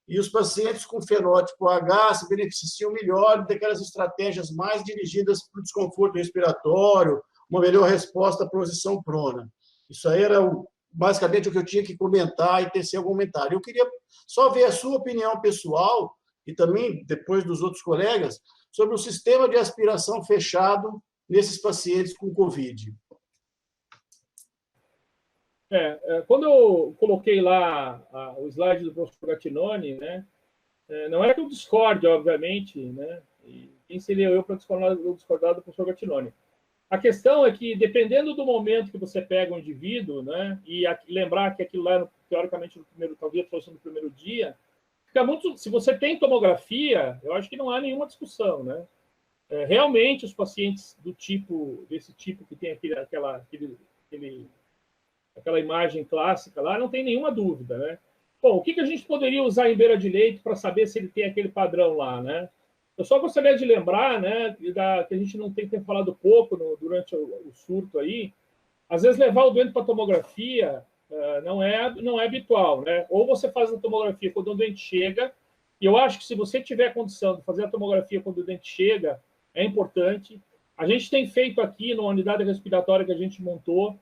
E os pacientes com fenótipo H se beneficiam melhor daquelas estratégias mais dirigidas para o desconforto respiratório, uma melhor resposta à posição prona. Isso aí era basicamente o que eu tinha que comentar e tecer algum comentário. Eu queria só ver a sua opinião pessoal e também, depois dos outros colegas, sobre o sistema de aspiração fechado nesses pacientes com COVID. Quando eu coloquei lá o slide do professor Gattinoni, né, não é que eu discorde, obviamente, né, e quem seria eu para discordar do professor Gattinoni? A questão é que, dependendo do momento que você pega um indivíduo, né, e lembrar que aquilo lá, teoricamente, talvez fosse no primeiro dia, fica muito. Se você tem tomografia, eu acho que não há nenhuma discussão, né? Realmente, os pacientes desse tipo que tem aquela imagem clássica lá, não tem nenhuma dúvida, né? Bom, o que a gente poderia usar em beira de leito para saber se ele tem aquele padrão lá, né? Eu só gostaria de lembrar, né, que a gente não tem falado pouco durante o surto aí, às vezes levar o doente para a tomografia não é habitual, né? Ou você faz a tomografia quando o doente chega, e eu acho que se você tiver condição de fazer a tomografia quando o doente chega, é importante. A gente tem feito aqui na unidade respiratória que a gente montou,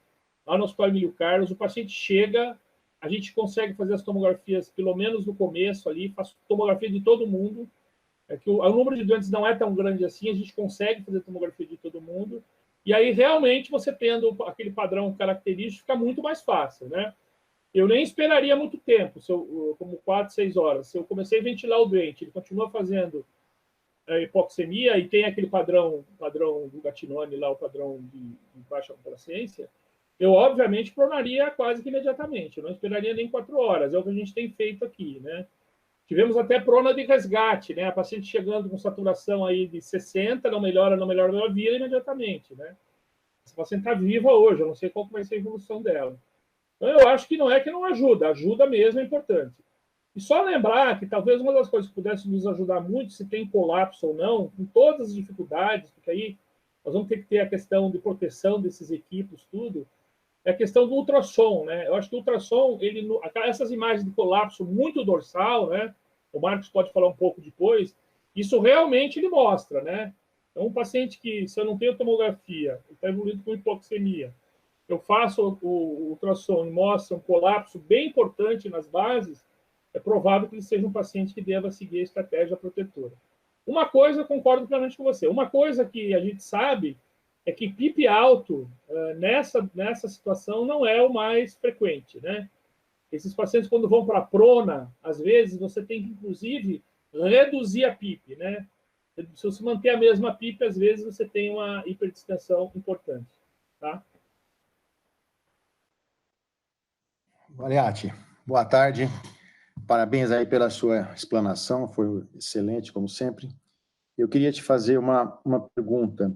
lá no Hospital Emílio Carlos, o paciente chega, a gente consegue fazer as tomografias, pelo menos no começo ali, faço tomografia de todo mundo, que o número de doentes não é tão grande assim, a gente consegue fazer tomografia de todo mundo, e aí realmente você tendo aquele padrão característico fica muito mais fácil, né? Eu nem esperaria muito tempo, como 4, 6 horas. Se eu comecei a ventilar o doente, ele continua fazendo hipoxemia e tem aquele padrão do Gattinoni lá, o padrão de baixa complacência, eu obviamente pronaria quase que imediatamente, eu não esperaria nem 4 horas, é o que a gente tem feito aqui, né? Tivemos até prona de resgate, né? A paciente chegando com saturação aí de 60, não melhora, vira imediatamente, né? Essa paciente está viva hoje, eu não sei qual vai ser a evolução dela. Então, eu acho que não é que não ajuda mesmo, é importante. E só lembrar que talvez uma das coisas que pudesse nos ajudar muito, se tem colapso ou não, com todas as dificuldades, porque aí nós vamos ter que ter a questão de proteção desses equipos, tudo, é a questão do ultrassom, né? Eu acho que o ultrassom, essas imagens de colapso muito dorsal, né? O Marcos pode falar um pouco depois, isso realmente ele mostra, né? Então, um paciente que, se eu não tenho tomografia, está evoluindo com hipoxemia, eu faço o ultrassom e mostra um colapso bem importante nas bases, é provável que ele seja um paciente que deva seguir a estratégia protetora. Uma coisa, eu concordo plenamente com você, uma coisa que a gente sabe é que PIP alto, nessa situação, não é o mais frequente, né? Esses pacientes, quando vão para a prona, às vezes, você tem que, inclusive, reduzir a PIP, né? Se você manter a mesma PIP, às vezes você tem uma hiperdistensão importante, tá? Valiati, boa tarde. Parabéns aí pela sua explanação, foi excelente, como sempre. Eu queria te fazer uma pergunta.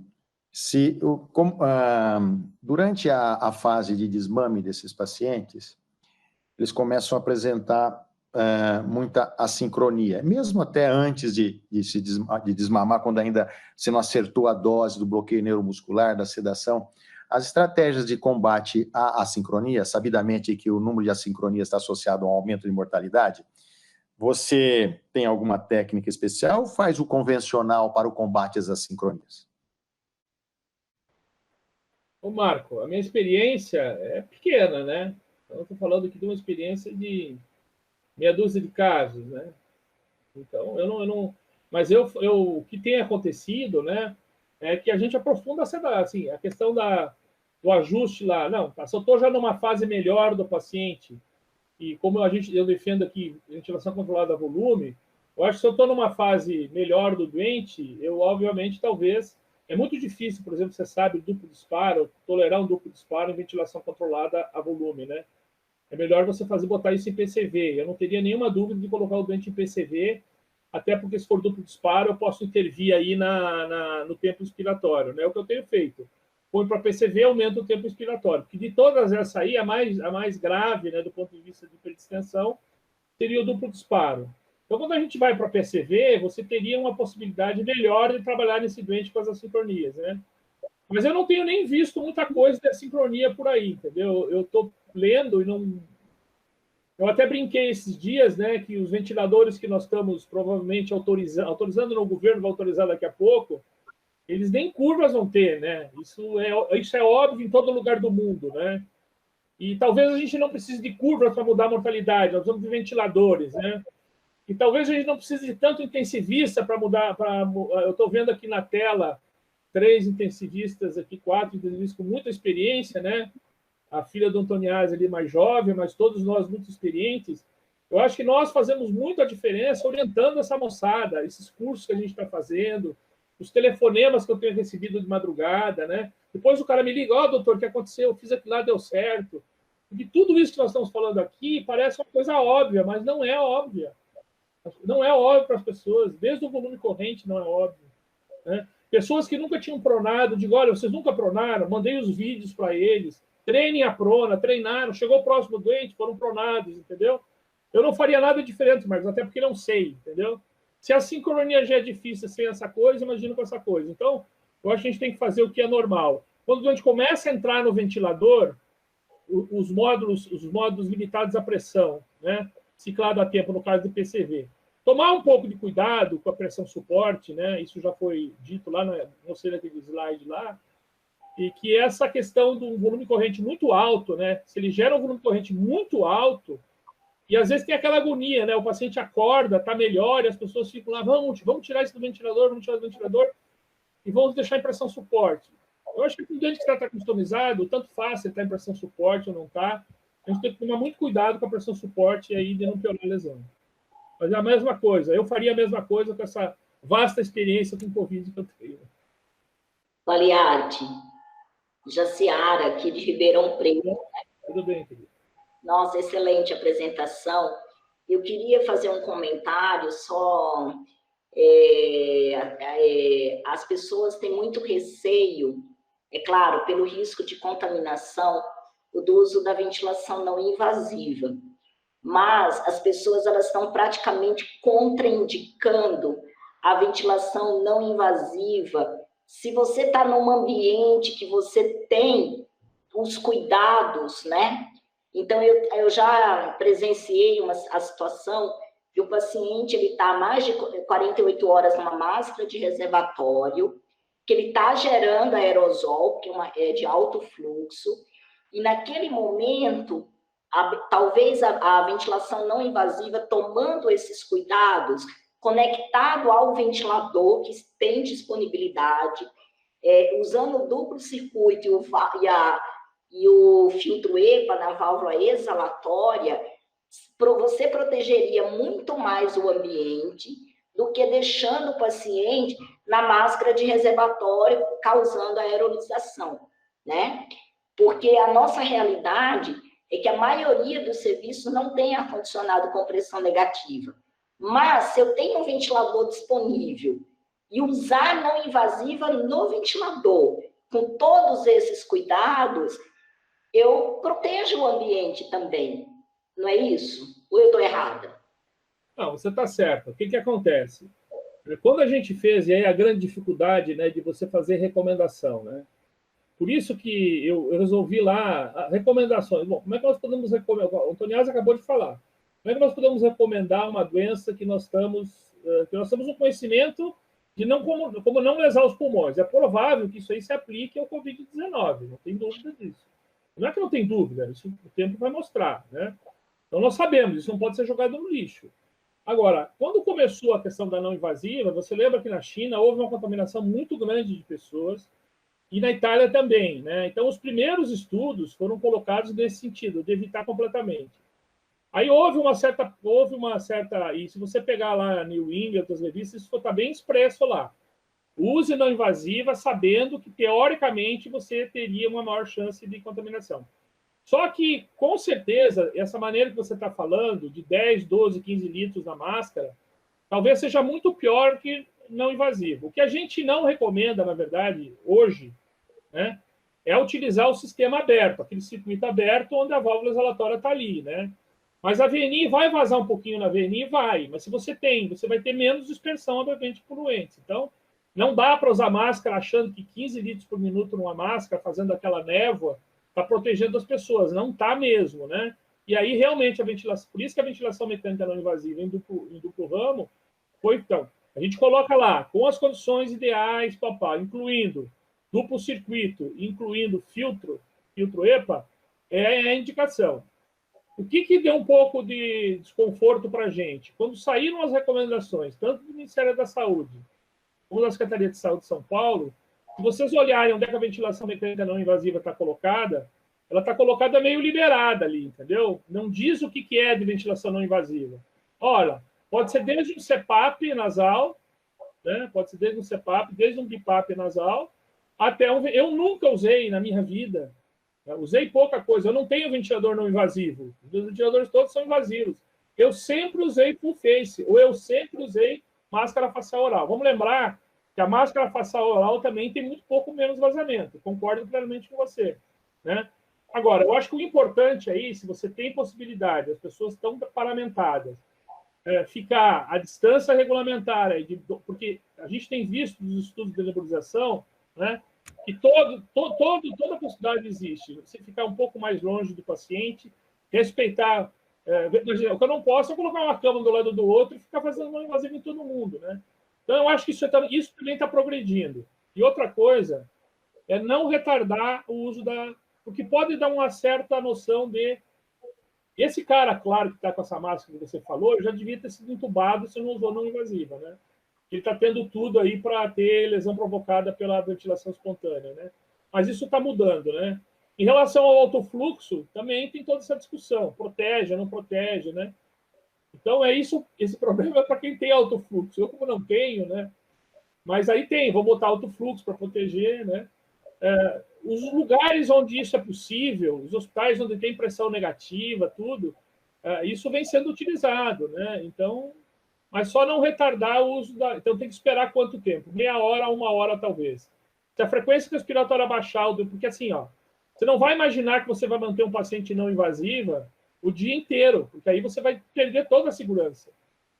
Durante a fase de desmame desses pacientes, eles começam a apresentar muita assincronia, mesmo até antes de desmamar, quando ainda você não acertou a dose do bloqueio neuromuscular, da sedação. As estratégias de combate à assincronia, sabidamente que o número de assincronias está associado a um aumento de mortalidade, você tem alguma técnica especial ou faz o convencional para o combate às assincronias? Ô Marco, a minha experiência é pequena, né? Então, eu estou falando aqui de uma experiência de meia dúzia de casos, né? Então, eu não... Mas o que tem acontecido, né, é que a gente aprofunda assim, a questão do ajuste lá. Não, tá, se eu estou já numa fase melhor do paciente, e como eu defendo aqui ventilação controlada a volume, eu acho que se eu estou numa fase melhor do doente, eu, obviamente, talvez... É muito difícil, por exemplo, você sabe, duplo disparo, tolerar um duplo disparo em ventilação controlada a volume, né? É melhor você botar isso em PCV. Eu não teria nenhuma dúvida de colocar o doente em PCV, até porque se for duplo disparo, eu posso intervir aí no tempo expiratório, né? É o que eu tenho feito. Põe para PCV, aumenta o tempo expiratório. Porque de todas essas aí, a mais grave, né, do ponto de vista de hiperdistensão, seria o duplo disparo. Então, quando a gente vai para PCV, você teria uma possibilidade melhor de trabalhar nesse doente com as assincronias, né? Mas eu não tenho nem visto muita coisa de assincronia por aí, entendeu? Eu estou lendo e não... Eu até brinquei esses dias, né, que os ventiladores que nós estamos provavelmente autorizando no governo, vai autorizar daqui a pouco, eles nem curvas vão ter, né? Isso é óbvio em todo lugar do mundo, né? E talvez a gente não precise de curvas para mudar a mortalidade, nós vamos de ventiladores, né? E talvez a gente não precise de tanto intensivista para mudar. Eu estou vendo aqui na tela 3 intensivistas, aqui 4 intensivistas com muita experiência, né? A filha do Antoniazzi ali mais jovem, mas todos nós muito experientes. Eu acho que nós fazemos muito a diferença orientando essa moçada, esses cursos que a gente está fazendo, os telefonemas que eu tenho recebido de madrugada, né? Depois o cara me liga, doutor, o que aconteceu? Eu fiz aquilo lá, deu certo. E tudo isso que nós estamos falando aqui parece uma coisa óbvia, mas não é óbvia. Não é óbvio para as pessoas, desde o volume corrente não é óbvio, né? Pessoas que nunca tinham pronado, digo, olha, vocês nunca pronaram, mandei os vídeos para eles, treinem a prona, treinaram, chegou o próximo doente, foram pronados, entendeu? Eu não faria nada diferente, Marcos, até porque não sei, entendeu? Se a sincronia já é difícil sem essa coisa, imagina com essa coisa. Então, eu acho que a gente tem que fazer o que é normal. Quando o doente começa a entrar no ventilador, os módulos limitados à pressão, né? Ciclado a tempo, no caso do PCV. Tomar um pouco de cuidado com a pressão suporte, né? Isso já foi dito lá, não sei naquele slide lá, e que essa questão do volume corrente muito alto, né? Se ele gera um volume corrente muito alto, e às vezes tem aquela agonia, né? O paciente acorda, está melhor, e as pessoas ficam lá, vamos tirar isso do ventilador, e vamos deixar em pressão suporte. Eu acho que o doente que está customizado, tanto faz se ele está em pressão suporte ou não está, a gente tem que tomar muito cuidado com a pressão suporte e aí de não piorar a lesão. Mas é a mesma coisa. Eu faria a mesma coisa com essa vasta experiência com Covid que eu tenho. Valiati, Jaciara, aqui de Ribeirão Preto. Tudo bem, querido. Nossa, excelente apresentação. Eu queria fazer um comentário só. As pessoas têm muito receio, é claro, pelo risco de contaminação, do uso da ventilação não invasiva. Mas as pessoas elas estão praticamente contraindicando a ventilação não invasiva. Se você está num ambiente que você tem os cuidados, né? Então, eu já presenciei a situação que o paciente está mais de 48 horas numa máscara de reservatório, que ele está gerando aerosol, que é de alto fluxo, E naquele momento, talvez a ventilação não invasiva, tomando esses cuidados, conectado ao ventilador que tem disponibilidade, usando o duplo circuito e o filtro EPA na válvula exalatória, você protegeria muito mais o ambiente do que deixando o paciente na máscara de reservatório, causando aerolização, né? Porque a nossa realidade é que a maioria dos serviços não tem ar-condicionado com pressão negativa. Mas, se eu tenho um ventilador disponível e usar não invasiva no ventilador, com todos esses cuidados, eu protejo o ambiente também. Não é isso? Ou eu estou errada? Não, você está certo. O que acontece? Quando a gente fez, e aí a grande dificuldade, né, de você fazer recomendação, né? Por isso que eu resolvi lá recomendações. Bom, como é que nós podemos recomendar? O Antoniazzi acabou de falar. Como é que nós podemos recomendar uma doença que nós temos um conhecimento de como não lesar os pulmões? É provável que isso aí se aplique ao Covid-19, não tem dúvida disso. Não é que não tem dúvida, isso o tempo vai mostrar, né? Então nós sabemos, isso não pode ser jogado no lixo. Agora, quando começou a questão da não invasiva, você lembra que na China houve uma contaminação muito grande de pessoas, e na Itália também, né? Então, os primeiros estudos foram colocados nesse sentido, de evitar completamente. Aí houve uma certa, e se você pegar lá New England, outras revistas, isso está bem expresso lá. Use não invasiva, sabendo que, teoricamente, você teria uma maior chance de contaminação. Só que, com certeza, essa maneira que você está falando, de 10, 12, 15 litros na máscara, talvez seja muito pior que não invasivo. O que a gente não recomenda, na verdade, hoje, né, é utilizar o sistema aberto, aquele circuito aberto onde a válvula exalatória está ali, né? Mas a VNI vai vazar um pouquinho na VNI? Vai. Mas se você vai ter menos dispersão, obviamente, de poluentes. Então, não dá para usar máscara achando que 15 litros por minuto numa máscara, fazendo aquela névoa, está protegendo as pessoas. Não está mesmo, né? E aí, realmente, a ventilação... Por isso que a ventilação mecânica não invasiva em duplo ramo foi, então... A gente coloca lá, com as condições ideais, incluindo duplo circuito, incluindo filtro EPA, é a indicação. O que deu um pouco de desconforto para a gente? Quando saíram as recomendações, tanto do Ministério da Saúde, como da Secretaria de Saúde de São Paulo, se vocês olharem onde é que a ventilação mecânica não invasiva está colocada, ela está colocada meio liberada ali, entendeu? Não diz o que é de ventilação não invasiva. Olha, pode ser desde um CPAP nasal, né? Pode ser desde um CPAP, desde um BIPAP nasal, até eu nunca usei na minha vida, usei pouca coisa, eu não tenho ventilador não invasivo, os ventiladores todos são invasivos. Eu sempre usei full face, ou eu sempre usei máscara facial oral. Vamos lembrar que a máscara facial oral também tem muito pouco menos vazamento, concordo plenamente com você, né? Agora, eu acho que o importante aí, se você tem possibilidade, as pessoas estão paramentadas, ficar a distância regulamentar, porque a gente tem visto nos estudos de nebulização, né, que toda possibilidade existe. Você ficar um pouco mais longe do paciente, respeitar... o que eu não posso é colocar uma cama do lado do outro e ficar fazendo uma invasiva em todo mundo, né? Então, eu acho que isso também está progredindo. E outra coisa é não retardar o uso porque pode dar uma certa noção de... Esse cara, claro, que está com essa máscara que você falou, já devia ter sido entubado se não usou não invasiva, né? Ele está tendo tudo aí para ter lesão provocada pela ventilação espontânea, né? Mas isso está mudando, né? Em relação ao alto fluxo, também tem toda essa discussão. Protege, não protege, né? Então, esse problema é para quem tem alto fluxo. Eu, como não tenho, né? Mas aí vou botar alto fluxo para proteger, né? Os lugares onde isso é possível, os hospitais onde tem pressão negativa, tudo, isso vem sendo utilizado, né? Então, mas só não retardar o uso Então, tem que esperar quanto tempo? Meia hora, 1 hora, talvez. Se a frequência respiratória baixar, porque assim, você não vai imaginar que você vai manter um paciente não invasiva o dia inteiro, porque aí você vai perder toda a segurança.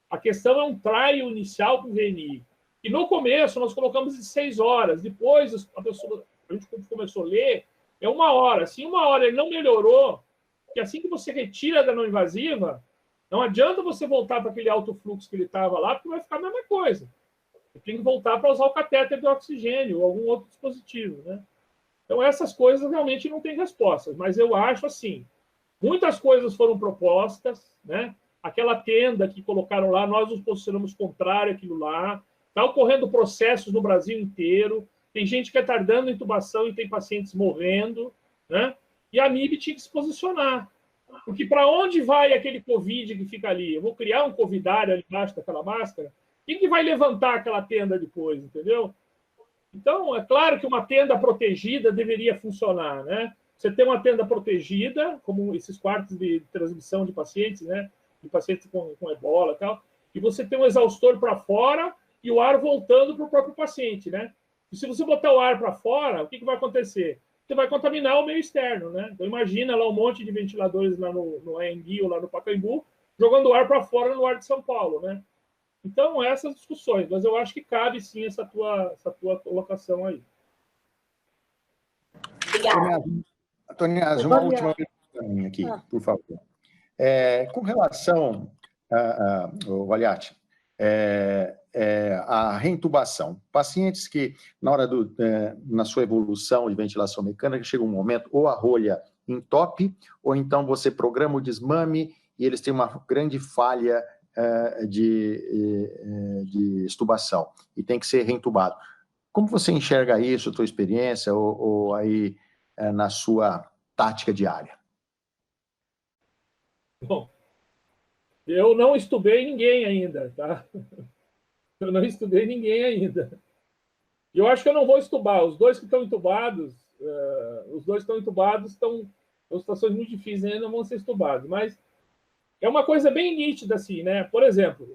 A questão é um trial inicial com o VNI. E no começo, nós colocamos de 6 horas. Depois, a gente começou a ler, é 1 hora. Se 1 hora ele não melhorou, que assim que você retira da não invasiva, não adianta você voltar para aquele alto fluxo que ele estava lá, porque vai ficar a mesma coisa. Você tem que voltar para usar o catéter de oxigênio ou algum outro dispositivo, né? Então, essas coisas realmente não têm respostas, mas eu acho assim, muitas coisas foram propostas, né? Aquela tenda que colocaram lá, nós nos posicionamos contrário àquilo lá, está ocorrendo processos no Brasil inteiro, tem gente que está tardando intubação e tem pacientes morrendo, né? E a MIB tinha que se posicionar. Porque para onde vai aquele Covid que fica ali? Eu vou criar um covidário ali embaixo daquela máscara? Quem que vai levantar aquela tenda depois, entendeu? Então, é claro que uma tenda protegida deveria funcionar, né? Você tem uma tenda protegida, como esses quartos de transmissão de pacientes, né? De pacientes com ebola e tal, e você tem um exaustor para fora e o ar voltando para o próprio paciente, né? E se você botar o ar para fora, o que vai acontecer? Você vai contaminar o meio externo, né? Então, imagina lá um monte de ventiladores lá no Anhembi ou lá no Pacaembu, jogando ar para fora no ar de São Paulo, né? Então, essas discussões, mas eu acho que cabe sim essa tua colocação aí. Obrigada. Toniazzi, uma última pergunta aqui, por favor. Com relação ao Valiati, a reintubação, pacientes que, na hora na sua evolução de ventilação mecânica, chega um momento, ou a rolha entope, ou então você programa o desmame e eles têm uma grande falha de extubação e tem que ser reintubado. Como você enxerga isso, a tua experiência, ou aí na sua tática diária? Bom, eu não estubei ninguém ainda, tá? Eu não estudei ninguém ainda. E eu acho que eu não vou estubar. Os dois que estão entubados, estão em situações muito difíceis, ainda não vão ser estubados. Mas é uma coisa bem nítida, assim, né? Por exemplo,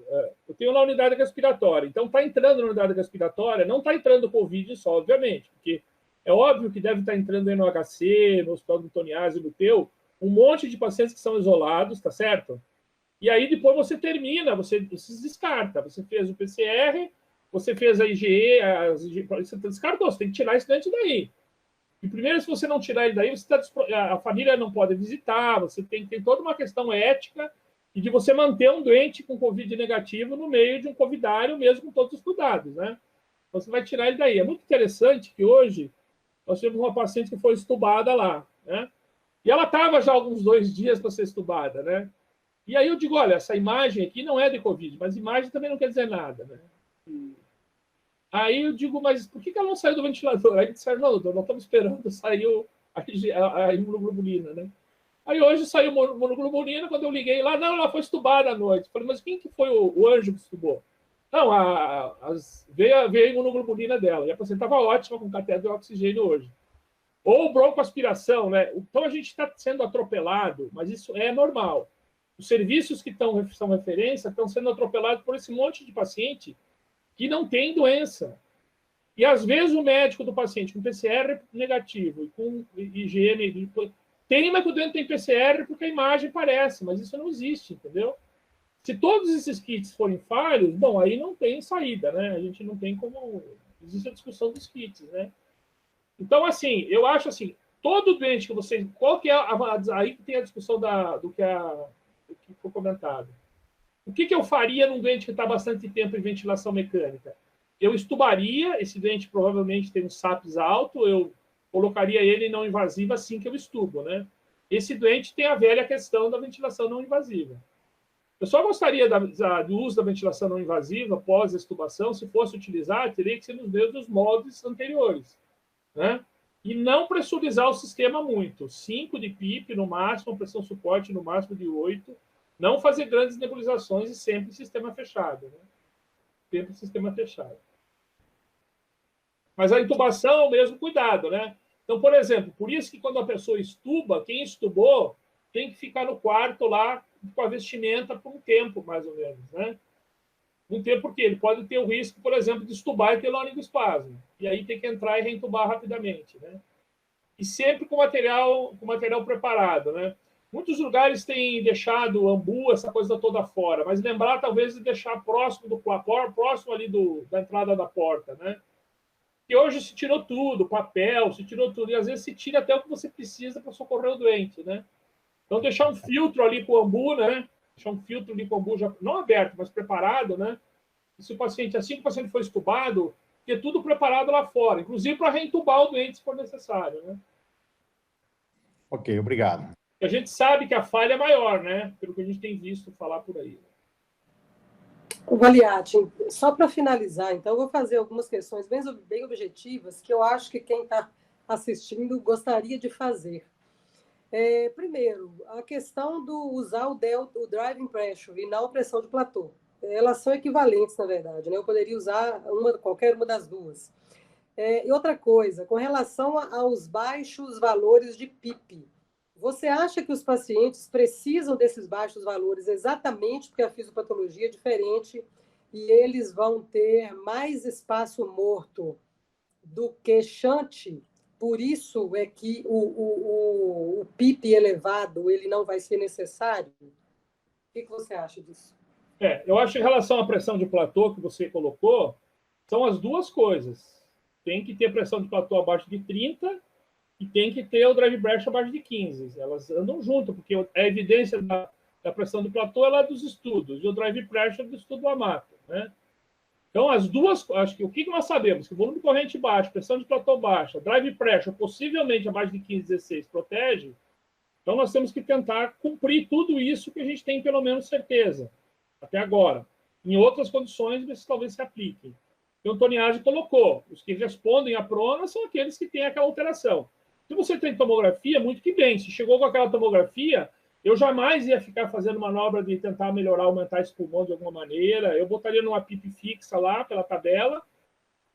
eu tenho lá a unidade respiratória. Então, está entrando na unidade respiratória, não está entrando Covid só, obviamente, porque é óbvio que deve estar entrando aí no HC, no Hospital do Toniazzi, no teu, um monte de pacientes que são isolados, tá certo? E aí depois você termina, você descarta. Você fez o PCR, você fez a IgE, você descartou, você tem que tirar esse doente daí. E primeiro, se você não tirar ele daí, a família não pode visitar, você tem toda uma questão ética e de você manter um doente com Covid negativo no meio de um covidário, mesmo com todos os cuidados, né? Você vai tirar ele daí. É muito interessante que hoje nós tivemos uma paciente que foi estubada lá, né? E ela estava já alguns 2 dias para ser estubada, né? E aí eu digo, olha, essa imagem aqui não é de Covid, mas imagem também não quer dizer nada, né? Aí eu digo, mas por que ela não saiu do ventilador? Aí disseram, não, doutor, nós estamos esperando sair a imunoglobulina, né? Aí hoje saiu a imunoglobulina, quando eu liguei lá, não, ela foi estubada à noite. Falei, mas quem que foi o anjo que estubou? Não, veio a imunoglobulina dela, e a paciente estava ótima com cateter de oxigênio hoje. Ou broncoaspiração, né? Então a gente está sendo atropelado, mas isso é normal. Os serviços que são referência estão sendo atropelados por esse monte de paciente que não tem doença. E, às vezes, o médico do paciente com PCR negativo e com IgM teima que o doente tem PCR porque a imagem parece, mas isso não existe, entendeu? Se todos esses kits forem falhos, bom, aí não tem saída, né? A gente não tem como... Existe a discussão dos kits, né? Então, assim, eu acho assim, todo doente que você... Qual que é aí que tem a discussão do que foi comentado. O que eu faria num doente que está bastante tempo em ventilação mecânica? Eu estubaria, esse doente provavelmente tem um SAPS alto, eu colocaria ele em não invasiva assim que eu estubo, né? Esse doente tem a velha questão da ventilação não invasiva. Eu só gostaria do uso da ventilação não invasiva após a extubação, se fosse utilizar, teria que ser nos mesmos moldes anteriores, né? E não pressurizar o sistema muito. 5 de PIP no máximo, pressão suporte no máximo de 8. Não fazer grandes nebulizações e sempre sistema fechado, né? Sempre sistema fechado. Mas a intubação é o mesmo cuidado, né? Então, por exemplo, por isso que quando a pessoa estuba, quem estubou tem que ficar no quarto lá com a vestimenta por um tempo, mais ou menos, né? Um tempo porque ele pode ter o risco, por exemplo, de estubar e ter laringoespasmo. E aí tem que entrar e reintubar rapidamente, né? E sempre com material preparado, né? Muitos lugares têm deixado o ambu, essa coisa toda fora, mas lembrar talvez de deixar próximo ali da entrada da porta, né? E hoje se tirou tudo, papel, se tirou tudo, e às vezes se tira até o que você precisa para socorrer o doente, né? Então deixar um filtro ali com o ambu, né? Deixar um filtro ali com o ambu já não aberto, mas preparado, né? E se o paciente, assim que o paciente for estubado, ter tudo preparado lá fora, inclusive para reentubar o doente se for necessário, né? Ok, obrigado. A gente sabe que a falha é maior, né? Pelo que a gente tem visto falar por aí. Valiati, só para finalizar, então, eu vou fazer algumas questões bem objetivas que eu acho que quem está assistindo gostaria de fazer. Primeiro, a questão do usar o driving pressure e não a pressão de platô. Elas são equivalentes, na verdade, né? Eu poderia usar qualquer uma das duas. E outra coisa, com relação aos baixos valores de PIP, você acha que os pacientes precisam desses baixos valores exatamente porque a fisiopatologia é diferente e eles vão ter mais espaço morto do que shunt? Por isso é que o PIP elevado ele não vai ser necessário? O que você acha disso? Eu acho que em relação à pressão de platô que você colocou, são as duas coisas. Tem que ter pressão de platô abaixo de 30 e tem que ter o drive pressure abaixo de 15. Elas andam junto, porque a evidência da pressão de platô é dos estudos, e o drive pressure do estudo Amato, né? Então, as duas, acho que o que nós sabemos? Que o volume de corrente baixo, pressão de platô baixa, drive pressure possivelmente abaixo de 15, 16 protege. Então, nós temos que tentar cumprir tudo isso que a gente tem pelo menos certeza, até agora. Em outras condições, isso talvez se apliquem. Então, o Toniazzi colocou, os que respondem à prona são aqueles que têm aquela alteração. Se você tem tomografia, muito que bem. Se chegou com aquela tomografia, eu jamais ia ficar fazendo manobra de tentar melhorar, aumentar esse pulmão de alguma maneira. Eu botaria numa PIP fixa lá, pela tabela,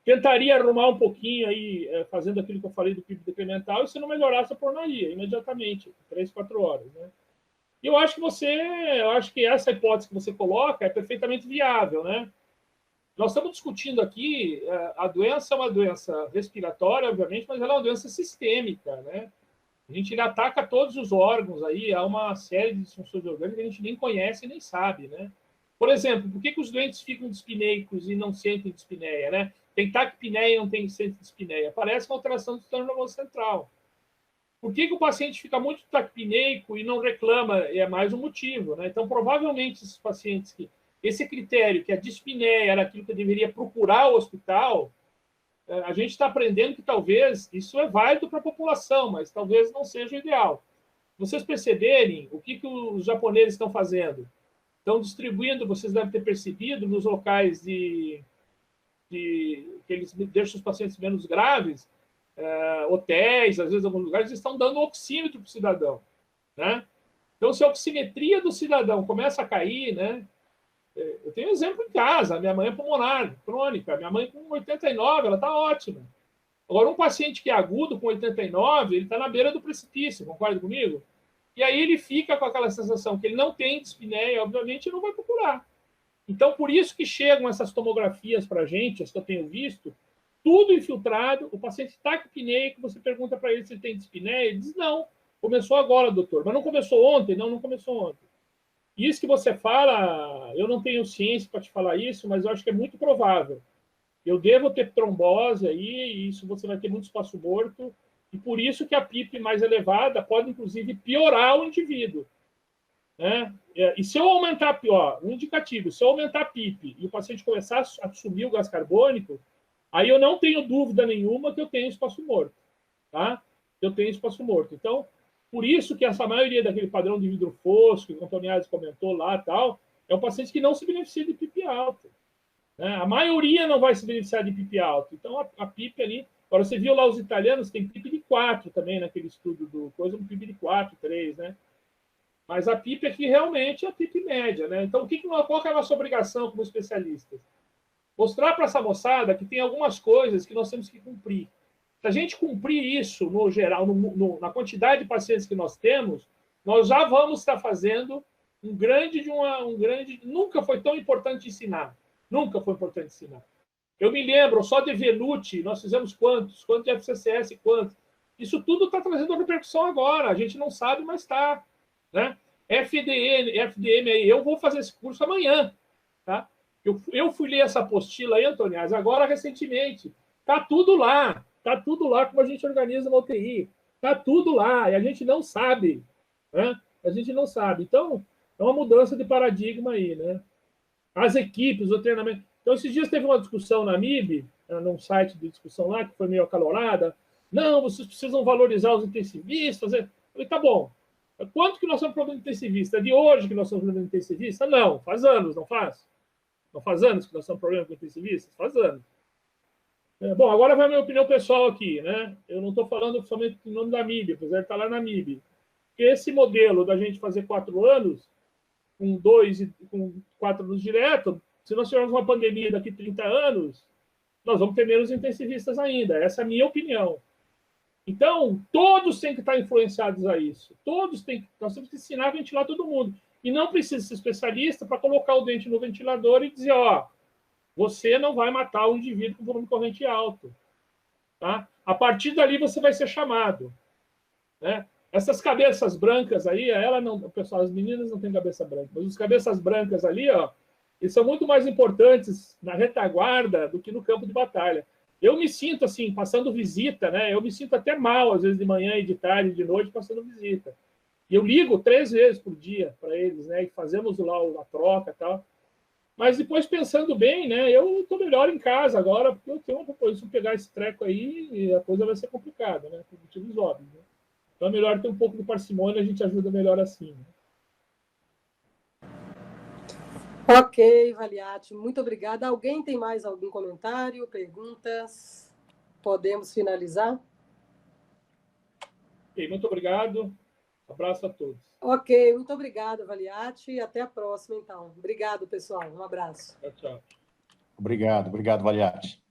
tentaria arrumar um pouquinho aí, fazendo aquilo que eu falei do PIP decremental, e se não melhorasse, eu pornaria imediatamente, 3, 4 horas, né? E eu acho que essa hipótese que você coloca é perfeitamente viável, né? Nós estamos discutindo aqui, a doença é uma doença respiratória, obviamente, mas ela é uma doença sistêmica, né? A gente ataca todos os órgãos aí, há uma série de disfunções orgânicas que a gente nem conhece e nem sabe, né? Por exemplo, por que os doentes ficam dispneicos e não sentem dispneia, né? Tem taquipneia e não tem sentem dispneia? Parece uma alteração do sistema nervoso central. Por que o paciente fica muito taquipneico e não reclama? É mais um motivo, né? Então, provavelmente, esses pacientes que esse critério, que a dispneia era aquilo que eu deveria procurar o hospital, a gente está aprendendo que talvez isso é válido para a população, mas talvez não seja o ideal. Vocês perceberem o que os japoneses estão fazendo? Estão distribuindo, vocês devem ter percebido, nos locais que eles deixam os pacientes menos graves, hotéis, às vezes alguns lugares, estão dando oxímetro para o cidadão, né? Então, se a oximetria do cidadão começa a cair, né? Eu tenho um exemplo em casa, minha mãe é pulmonar crônica, minha mãe com 89, ela está ótima. Agora, um paciente que é agudo com 89, ele está na beira do precipício, concorda comigo? E aí ele fica com aquela sensação que ele não tem dispneia, obviamente, e não vai procurar. Então, por isso que chegam essas tomografias para a gente, as que eu tenho visto, tudo infiltrado, o paciente está com apneico, você pergunta para ele se ele tem dispneia, ele diz, não, começou agora, doutor. Mas não começou ontem? Não começou ontem. Isso que você fala, eu não tenho ciência para te falar isso, mas eu acho que é muito provável. Eu devo ter trombose aí, e isso você vai ter muito espaço morto, e por isso que a PIP mais elevada pode, inclusive, piorar o indivíduo, né? E se eu aumentar, um indicativo, se eu aumentar a PIP e o paciente começar a subir o gás carbônico, aí eu não tenho dúvida nenhuma que eu tenho espaço morto, tá? Eu tenho espaço morto. Então, por isso que essa maioria daquele padrão de vidro fosco, que o Antoniazzi comentou lá, tal, é um paciente que não se beneficia de PIP alto, né? A maioria não vai se beneficiar de PIP alto. Então, a PIP ali... Agora, você viu lá os italianos, tem PIP de 4 também, naquele estudo do coisa, um PIP de 4, 3, né? Mas a PIP aqui realmente é a PIP média, né? Então, qual que é a nossa obrigação como especialistas? Mostrar para essa moçada que tem algumas coisas que nós temos que cumprir. Se a gente cumprir isso, no geral, na quantidade de pacientes que nós temos, nós já vamos estar fazendo nunca foi tão importante ensinar. Nunca foi importante ensinar. Eu me lembro, só de Venuti, nós fizemos quantos de FCCS, quantos. Isso tudo está trazendo uma repercussão agora. A gente não sabe, mas está, né? FDM aí, eu vou fazer esse curso amanhã, tá? Eu fui ler essa apostila aí, Antoniazzi, agora recentemente. Está tudo lá como a gente organiza uma UTI. Está tudo lá, e a gente não sabe, né? A gente não sabe. Então, é uma mudança de paradigma aí, né? As equipes, o treinamento. Então, esses dias teve uma discussão na MIB, num site de discussão lá, que foi meio acalorada. Não, vocês precisam valorizar os intensivistas. Eu falei, tá bom. Quanto que nós somos problema intensivista? É de hoje que nós somos problema intensivista? Não, faz anos, não faz? Não faz anos que nós somos problema intensivista? Faz anos. Bom, agora vai a minha opinião pessoal aqui, né? Eu não estou falando somente em nome da MIB, apesar de estar lá na MIB. Esse modelo da gente fazer 4 anos, com 2 e com 4 anos direto, se nós tivermos uma pandemia daqui a 30 anos, nós vamos ter menos intensivistas ainda. Essa é a minha opinião. Então, todos têm que estar influenciados a isso. Nós temos que ensinar a ventilar todo mundo. E não precisa ser especialista para colocar o dente no ventilador e dizer, ó, você não vai matar um indivíduo com volume de corrente alto. Tá? A partir dali você vai ser chamado. Né? Essas cabeças brancas aí, pessoal, as meninas não têm cabeça branca, mas os cabeças brancas ali, ó, eles são muito mais importantes na retaguarda do que no campo de batalha. Eu me sinto assim, passando visita, né? Eu me sinto até mal, às vezes de manhã e de tarde, de noite, passando visita. E eu ligo 3 vezes por dia para eles, né? E fazemos lá a troca e tal. Mas depois, pensando bem, né? Eu estou melhor em casa agora, porque eu tenho uma proposição de pegar esse treco aí e a coisa vai ser complicada, né? Por motivos óbvios. Né? Então é melhor ter um pouco de parcimônia, a gente ajuda melhor assim. Né? Ok, Valiati, muito obrigada. Alguém tem mais algum comentário, perguntas? Podemos finalizar? Ok, muito obrigado. Abraço a todos. Ok, muito obrigada, Valiati, e até a próxima, então. Obrigado, pessoal. Um abraço. Tchau, tchau. Obrigado, Valiati.